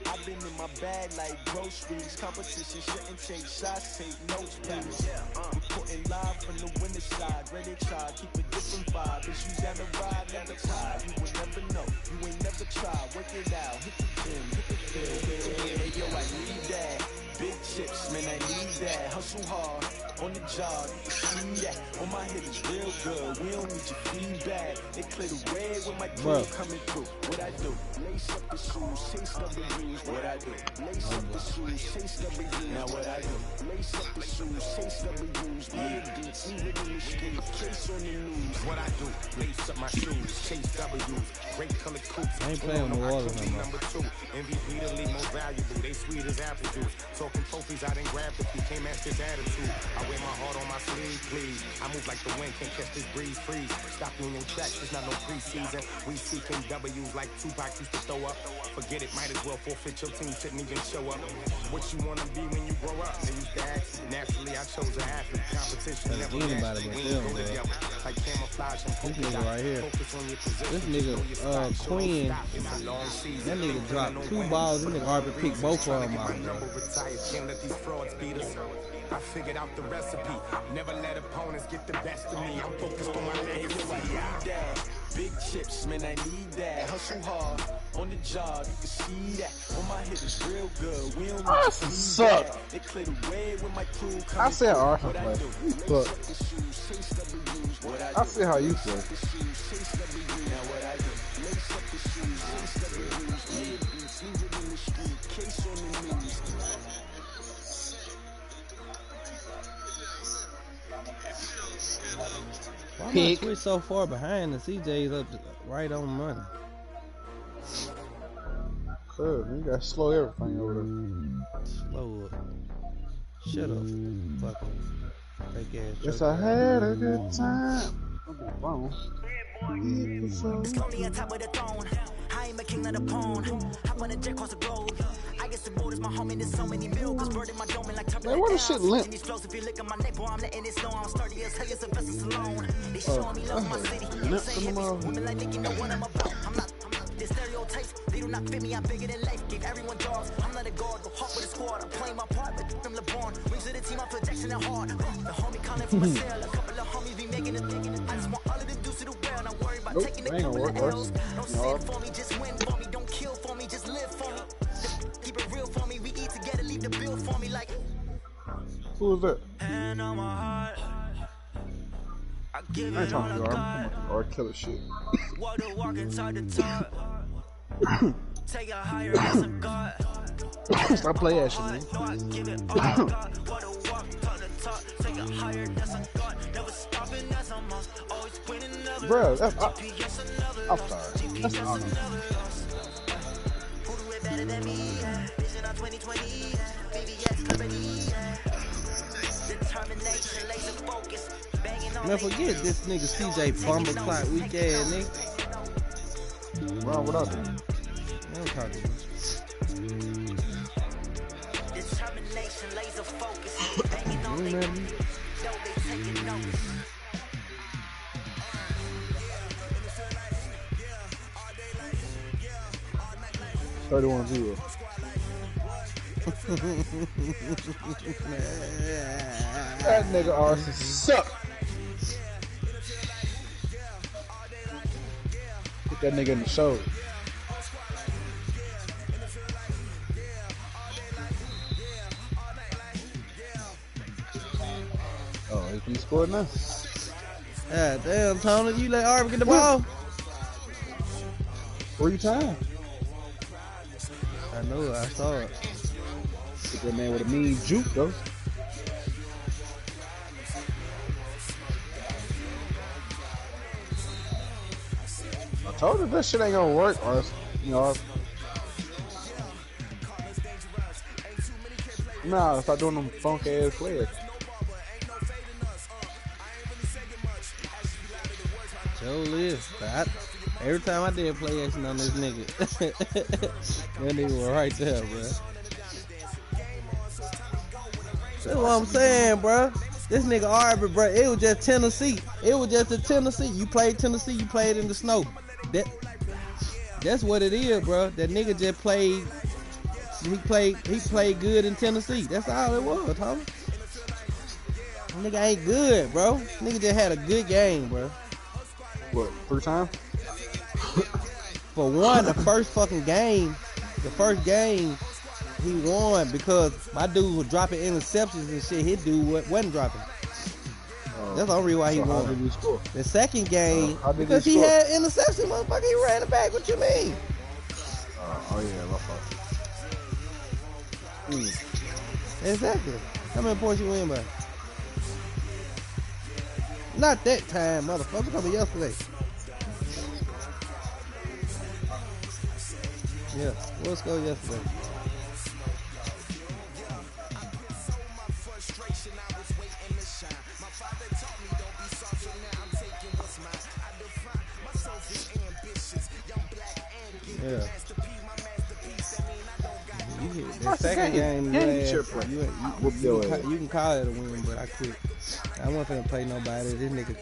I've been in my bag like groceries. Competition shouldn't take shots, take notes, please. Reporting live from the winner side. Ready to try, keep a different vibe. Issues down the ride, never tired. You will never know, you ain't never tried. Work it out, hit the gym, hit the field. Hey, yo, I need that. Big chips, man, I need that. Hustle hard, on the job, you can see that. On my head is real good, we don't need your feedback. They clear the way when my crew coming through. What I do? Lace up the shoes, chase W's. What I do? Lace up the shoes, chase W's. Now what I do? Lace up the shoes, chase W's. Big beats, leave it in the street, case on the news. What I do? Lace up my shoes, chase W's. Great color coops. I ain't playing with water no more. Number 2, MVP the league most valuable. They sweet as apple juice. Talking trophies, I didn't grab the few. Can't match this attitude. I wear my heart on my sleeve, please. I move like the wind, can't catch this breeze, freeze. Stop you in your tracks, it's not no preseason. We seeking W's like Tupac used to throw up. Forget it, might as well forfeit. Your team shouldn't even show up. What you wanna be when you grow up? They used to ask. Naturally, I chose an athlete. Competition never anybody but them, man. Like camouflage and this nigga right here. This nigga, Quinn, that nigga dropped 2 balls. This nigga already picked both of them out, man. Can't let these frauds beat us. I figured out the recipe. Never let opponents get the best of me. I'm focused on my legacy. Big chips, man, I need that. Hustle hard on the job, you can see that. On my head is real good. We don't need to see that. They clear the way when my crew comes. I see how Arson play. But I see how you play. Why am I switch so far behind? The CJ's up right on money. Cause you gotta slow everything over there. Slow up. Shut up. Fucking fake ass. Yes, I had a good time. It's lonely on top of the throne. I am a king of the pawn. Hop on a jet across the globe. I guess the road is my home and there's so many milks. Bird in my dome and like top of man, what is shit limp? These flows, if you look at my neck, boy, I'm letting it snow. I'm sturdy as hell, it's a vessel alone. They showing me love my city. Saying women like Nicky know what I'm about. I'm not the stereotypes, they do not fit me. I'm bigger than life. Gave everyone dogs. I'm not a guard, go hawk with a squad. I'm playing my part, but from LeBron. Rings to the team, I feel Jackson and hard. The homie calling from a cell. A couple of homies be making it. I just want all of them dudes to the well. Not worry about taking the couple of L's. Don't sin for me, just win for me. Don't kill for me, just live for me. Keep it real for me. We eat together, leave the bill for me like. Who is that? Hand on my heart. I give I ain't it all talking to I R. got. R. Killer shit. Walk the walk inside the talk. Take a higher as a god. Stop playing that shit, man. No, I give it all I got. Walk the walk, talk the talk. Take a higher as a god. Never stopping as I'm on. Always winning, never. Bro, that's GPS another. I'm sorry. That's honest. Who do it better than me? Vision on 2020. Baby, yes, company. Determination, laser focus. Man, forget this nigga CJ Bumbleclot weak ass nigga. Wrong with other. I'm talking. Determination, laser focus. Banging on they taking notes. $31-0. That nigga Arson suck. Hit that nigga in the shoulder. Oh, he scored now. God damn, Tony, you let Arby get the ball? 3 times. I know, I saw it. Hit that man with a mean juke though. told you this shit ain't gonna work, or you know. Nah, start doing them funk ass plays. Totally is. Every time I did play action on this nigga, that nigga was right there, bro. That's what I'm saying, bro. This nigga Arbor, bro, it was just Tennessee. It was just a Tennessee. You played Tennessee, you played in the snow. That's what it is, bro. That nigga just played. He played good in Tennessee. That's all it was, homie. Nigga ain't good, bro. Nigga just had a good game, bro. What, 3 times? For one, the first game, he won because my dude was dropping interceptions and shit. His dude wasn't dropping. That's the only reason why he won. How did he score? The second game, because he had interception, motherfucker. He ran it back. What you mean? Oh yeah, my fault. Exactly. How many points you win by? Not that time, motherfucker. Coming yesterday. Yeah, let's go yesterday. Yeah. The second game, you can call it a win, but I quit. I wasn't finna play nobody. This nigga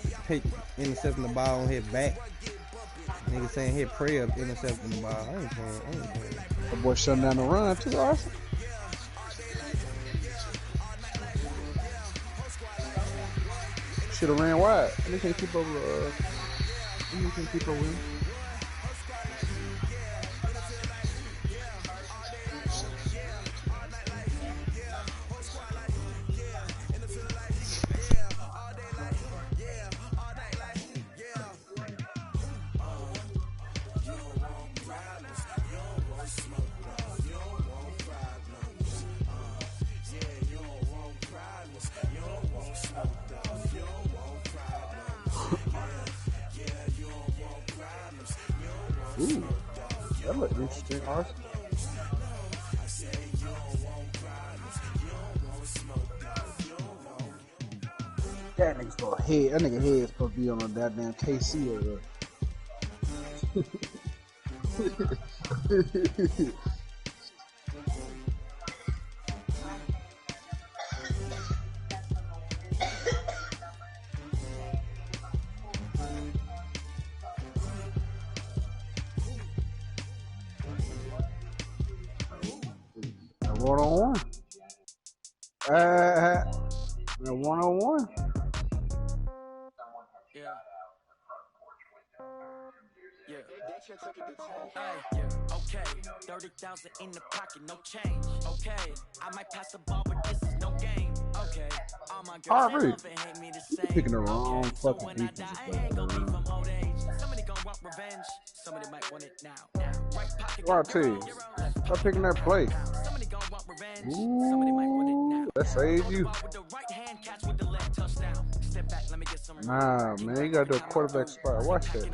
intercepting the ball on his back. Nigga saying hit prayer intercepting the ball. I ain't playing. The boy shutting down the run too, Arthur. Should have ran wide. They can't keep over. You can keep over him. Ooh, that looked interesting, Arthur. That nigga's supposed to head. That nigga head is supposed to be on a goddamn KC or one-on-one. One-on-one. Okay, 30,000 in the pocket, no change. Okay, I might pass the ball, but this is no game. Okay, all my girls love and hate me the same. Picking the wrong fucking defense. Somebody gonna want revenge. Somebody might want it now. Right pocket. Stop picking that play. Somebody gonna want revenge. Somebody might want it now. That saved you. With the right hand catch with the left touchdown. Step back, let me get some. Nah, man, you gotta do a quarterback spot. Watch that.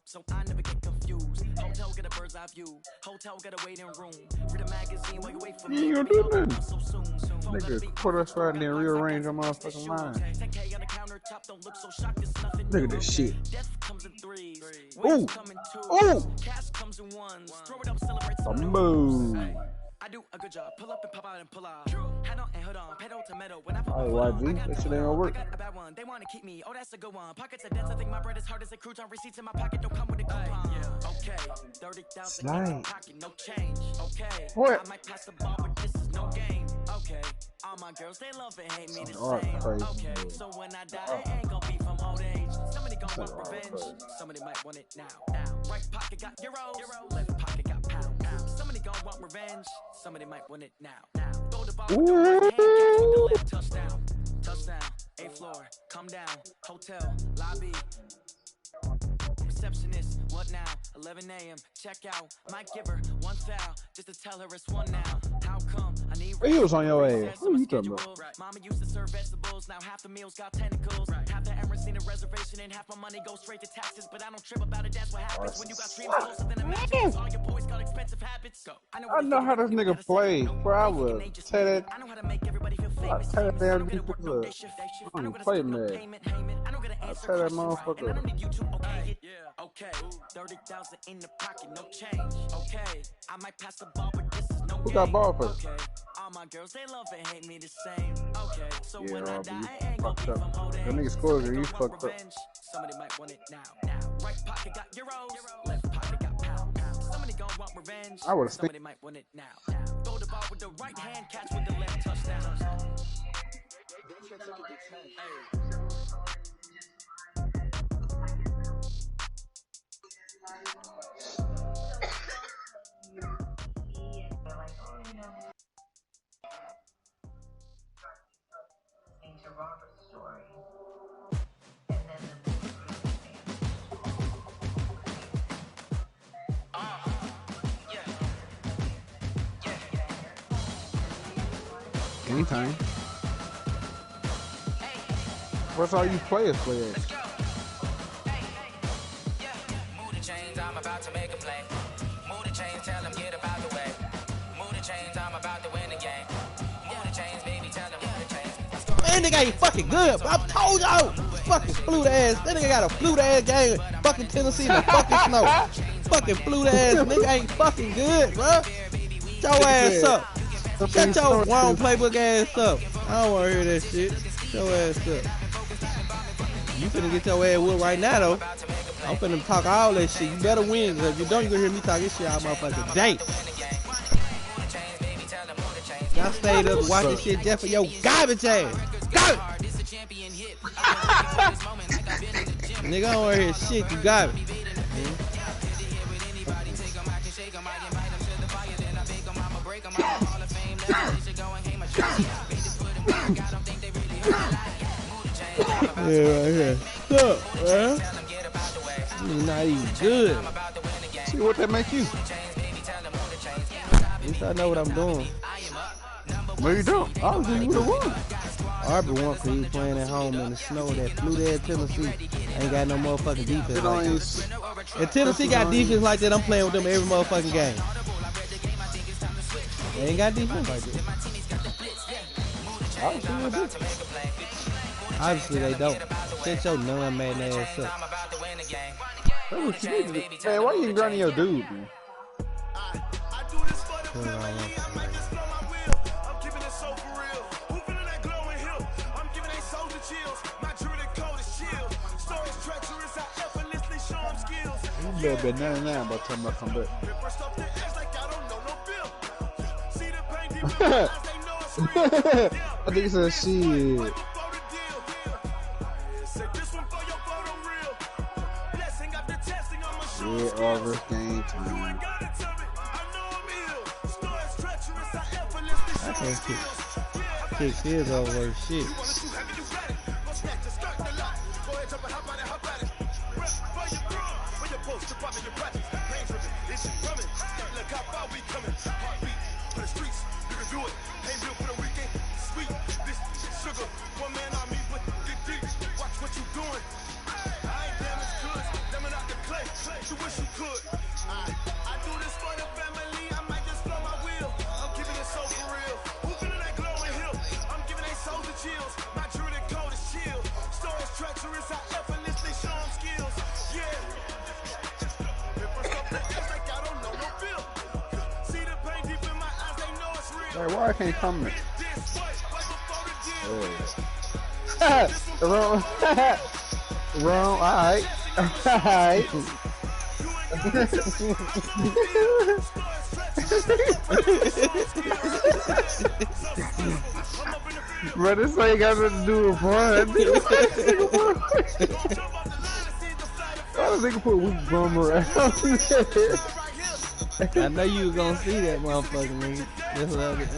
So I never get confused. Hotel get a bird's eye view. Hotel get a waiting room. Read a magazine while you wait for me. You ain't gonna do nothing. Nigga, quarterback spot and then rearrange your motherfucking line. Look at this shit. Ooh. Ooh. Boom. I do a good job. Pull up and pop out and pull out. Head on and hood on. Pedal to metal. When I pop out, YG, that shit ain't gonna work. A bad one. They wanna keep me. Oh, that's a good one. Pockets are dense. I think my bread is hard as a crouton. Receipts in my pocket don't come with a coupon. Okay. 30,000 in my pocket, no change. Okay. What? I might pass the ball, but this is no game. Okay. All my girls, they love and hate me the same. Okay. So when I die, it ain't gonna be from old age. Somebody gonna want revenge. Somebody might want it now. Right pocket got euros. Left pocket got pounds. Somebody gonna want revenge. Somebody might want it now. Throw the ball with the right hand, catch with the left touchdown. Touchdown, 8th floor, come down, hotel, lobby. Receptionist, what now? 11 a.m. Check out. Might give her one foul just to tell her it's one now. How come? I need. He was on your ass. Who you talking about? Mama used to serve vegetables. Now half the meals got tentacles. Half the Emirates seen a reservation and half my money goes straight to taxes, but I don't trip about it. That's what happens when you got dreams closer than a mattress. All your boys got expensive habits. Go. I know how this nigga play. Bro, I would tell that. I know how to make everybody feel famous. I tell that damn I don't play mad. I tell that motherfucker. Okay, 30,000 in the pocket, no change. Okay, I might pass the ball, but this is no game. Who got ball for? Okay, all my girls, they love and hate me the same. Okay, so yeah, when I die, I ain't fucked gonna be up. from old age. That nigga scored and you fucked up. Somebody might want it now. Right pocket got euros, left pocket got pound. Somebody gon' want revenge. I would have Somebody might want it now. Throw the ball with the right hand, catch with the left touchdown. Anytime. What's all you players play at? Move the chains, I'm about to make a play. Move the chains, tell them get about the way. Move the chains, I'm about to win the game. Move the chains, baby, tell them move the chains. Man, nigga ain't fucking good, bro. I told y'all. Fucking flute ass. That nigga got a flute ass game. Fucking Tennessee in the fucking snow. Fucking flute ass. Nigga ain't fucking good, bro. Shut your ass up. Shut your wrong playbook ass up. I don't want to hear that shit. Shut your ass up. You finna get your ass whooped right now, though. I'm finna talk all that shit. You better win, because if you don't, you gonna hear me talk this shit all motherfucking day. Y'all stayed up watching shit just for your garbage ass. Garbage! Nigga, I don't want to hear shit. You garbage. Yeah, right here. What's up, man? You're not even good. See what that make you? At least I know what I'm doing. No, you don't. Obviously, you would have won. Arbor won because he was playing at home in the snow. That flew there at Tennessee. Ain't got no motherfucking defense like that. If Tennessee got defense like that, I'm playing with them every motherfucking game. They ain't got defense like that. Obviously they don't. Shut your non-man ass up. Man, why you grinding your dude, man? You better bet 99 about the time I come back. I think it's a shit. Yeah, August game time. I can't kick his over shit. Hey, why I can't comment? Wrong. Wrong. Alright. Alright. Bro, this ain't got nothing to do with fun. Why does nigga put weak bum around? I know you was gonna see that motherfucker, nigga. That's what I did.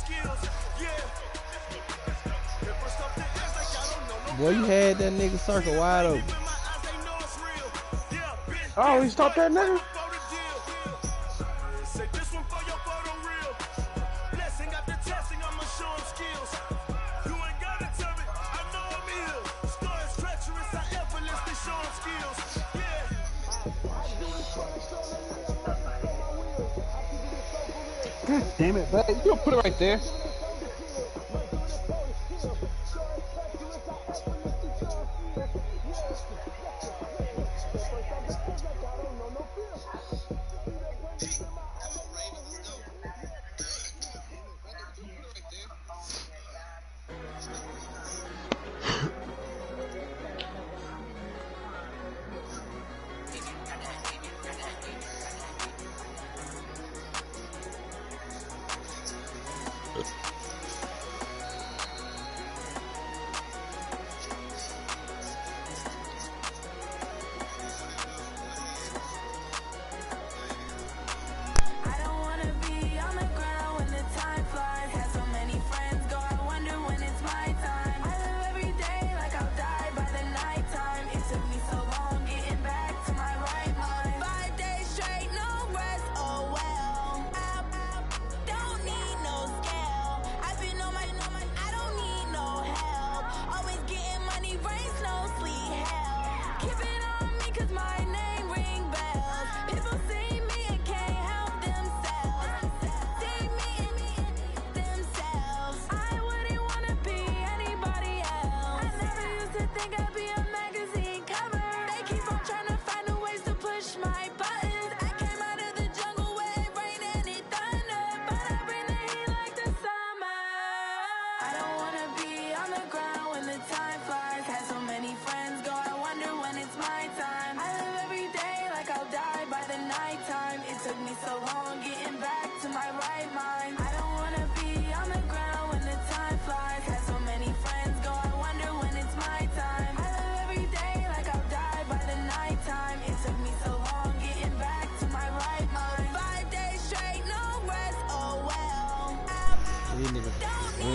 Skills. Boy, you had that nigga circle wide open. Oh, he stopped that nigga? God damn it, buddy. You gonna put it right there.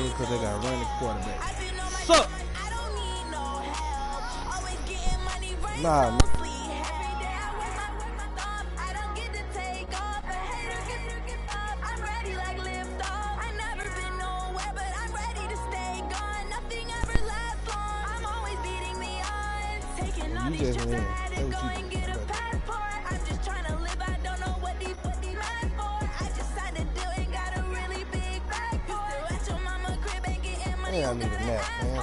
Because they got to run the quarterback. Suck! Nah. You just win. I need a nap, man.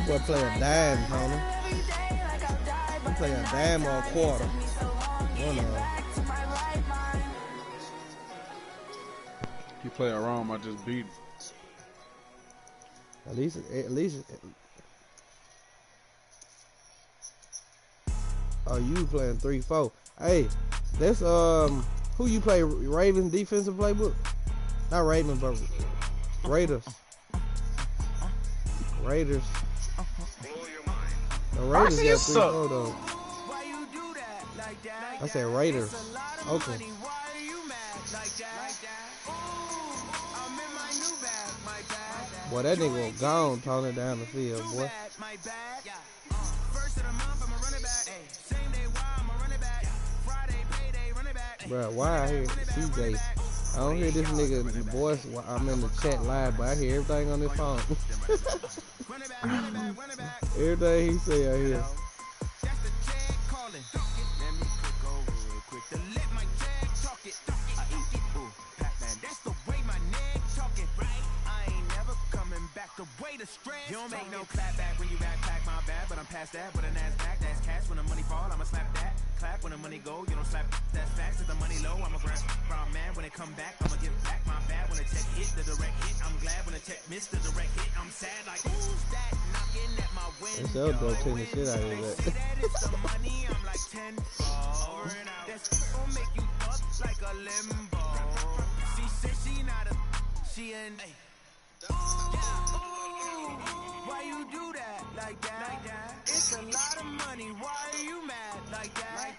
That boy play a dime, Tony. He play a dime or a quarter. One of them. He play around, I just beat him. At least. Oh, you playing 3-4. Hey, that's who you play? Ravens defensive playbook? Not Ravens, but Raiders. Raiders. The Raiders got 3-4 though. I said Raiders. Okay. Boy, that nigga was gone, tossing down the field, boy. Bro, why I hear CJ? I don't hear this nigga voice while I'm in the chat live, but I hear everything on his phone. Everything he say I hear. You don't make no clap back when you backpack my bad, but I'm past that. With an ass back, that's cash. When the money fall, I'ma slap that. Clap when the money go, you don't slap. That's facts. If the money low, I'ma grab. Brown man, when it come back, I'ma give back my bad. When the check hit, the direct hit. I'm glad when the check missed the direct hit. I'm sad like who's that knocking at my window? They sell dope taking the shit out of that. Why you do that like that? It's a lot of money. Why are you mad like that?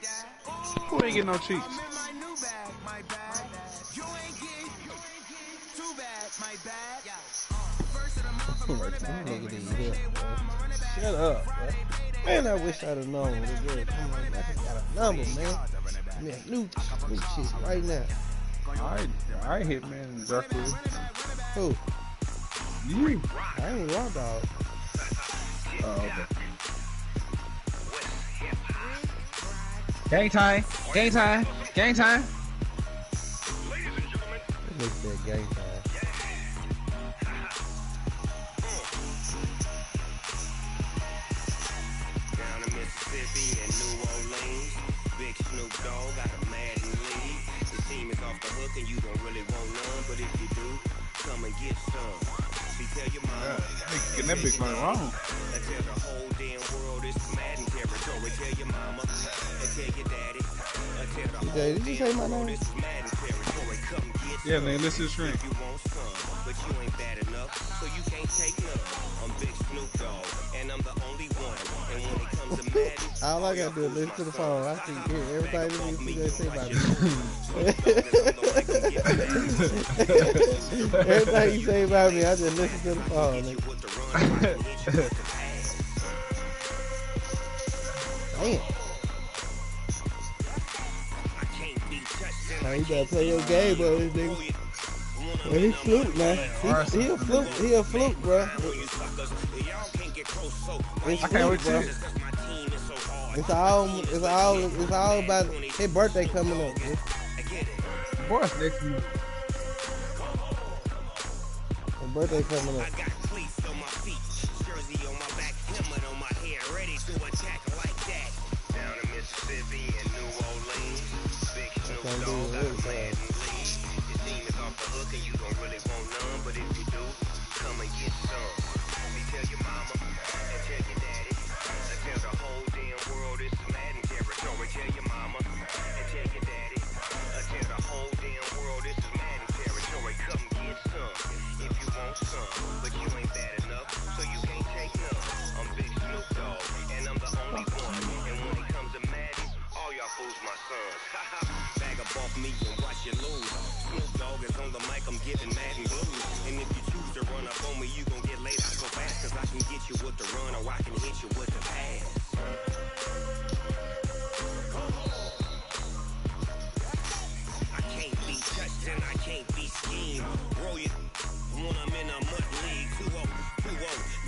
Who ain't getting no cheeks? I'm in my new bag, my bad. You ain't getting too bad, my bad. First of the month, I'm running back. Shut up, bro. Man, I wish I'd have known. I got a number, man. I mean, new shit right now. I hit man directly. Who? You. I ain't raw dog. Oh, okay. Gang time. Gang time. Gang time. Look at that gang time. Down in Mississippi and New Orleans, Big Snoop Dogg got a mad and lead. The team is off the hook and you don't really want none, but if you do, come and get some. See, tell your mama. Getting that big money wrong. I tell the whole damn world it's Madden territory. Tell your mama and tell your daddy. I tell the whole Did you say my name? it's Madden territory. Come get Yeah, some. man, this is shrimp. If you want some, but you ain't bad enough, so you can't take none. I'm Big Snoop Dogg, and I'm the only one. And when it comes to Madden, all I gotta do is listen to the phone. I can hear everything that you say about me. Everything you say about me, I just listen to the phone. Damn. Now you gotta play your game, bro, this nigga. Well, he fluke, man. He a fluke. He a fluke, bro. It's I can't wait bro. to. It's all about his birthday coming up, bro. Boy, it's next week. His birthday coming up. Can't do it really fast. Your team is off the hook and you don't really want none, but if you do, come and get some. Me tell your mama and tell your daddy. I tell the whole damn world it's Madden territory. Tell your mama and tell your daddy. I tell the whole damn world it's Madden territory. Come get some if you want some, but you ain't bad enough, so you can't take none. I'm Big Snoop Dogg and I'm the only one. And when it comes to Madden, all y'all fools my sons. Bag up off me and watch you lose. Snoop Dogg is on the mic, I'm giving Madden blues. And if you choose to run up on me, you gon' get laid out so fast. Cause I can get you with the run or I can hit you with the pass. I can't be touched and I can't be schemed. Roll you when I'm in a mud league. 2-0,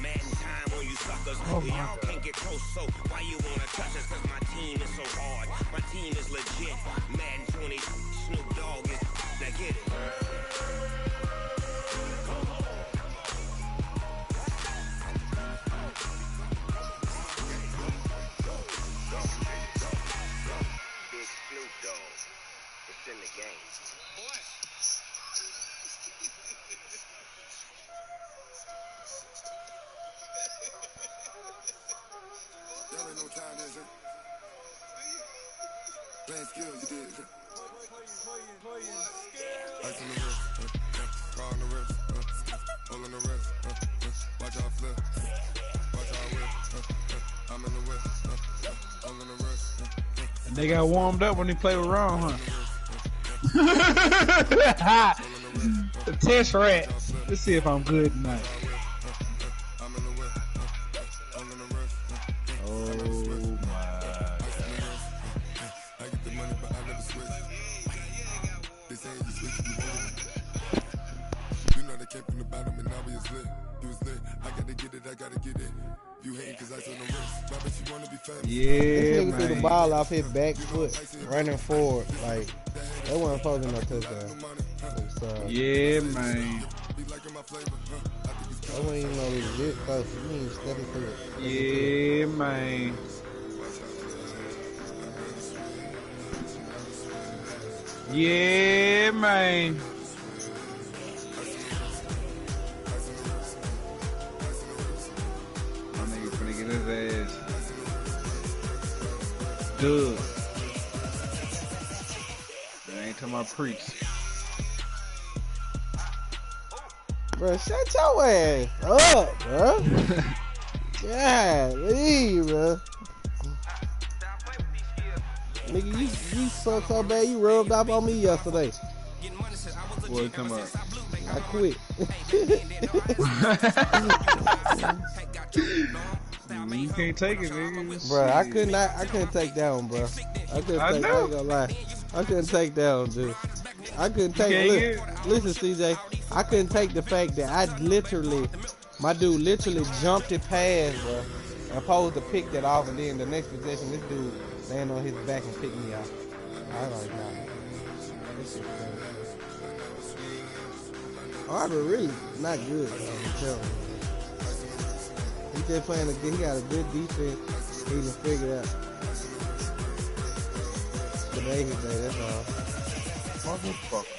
Madden time on you suckers. Y'all can't get close, so why you wanna touch us? Cause my team is so hard. My team is legit. Madden 20, Snoop Dogg is. Now get it. Big Snoop Dogg. It's in the game. Y'all ain't no time this, huh? Playing skills, you did, huh? Ice on the wrist, raw on the wrist, hole in the wrist, watch out flip, watch out whip, I'm in the whip, hole in the wrist. And they got warmed up when they played with Ron, huh? The test rat. Let's see if I'm good tonight. Oh my God. I get the money, but I never switch. They say you switch, you won't. You know they came from the bottom and now we is lit. You was lit. I gotta get it, I gotta get it. You hating cause I told no wrist. My bitch, you wanna be famous. Yeah, this nigga man. threw the ball off his back foot, running forward. Like, that wasn't supposed to be no touchdown. Yeah, man. I wouldn't even know it was this close. You ain't stepping through it. Yeah, man. Yeah, man. My nigga finna get his Dude. I ain't talking about preach. Bro, shut your ass up, bro. Golly, bro. Nigga, you suck so bad you rubbed off on me yesterday. What you talking about? I quit. You can't take it, nigga. Bro, I couldn't take that one, bro. I ain't gonna lie. I couldn't take that one, dude. I couldn't take listen, CJ. I couldn't take the fact that my dude literally jumped it past, bro. And opposed to pick that off, and then the next possession, this dude landed on his back and picked me off. I was like, nah. This shit crazy. Arbor really not good, I'm telling you. He just playing he got a good defense. He can figure it out. Today, that's all. Motherfucker.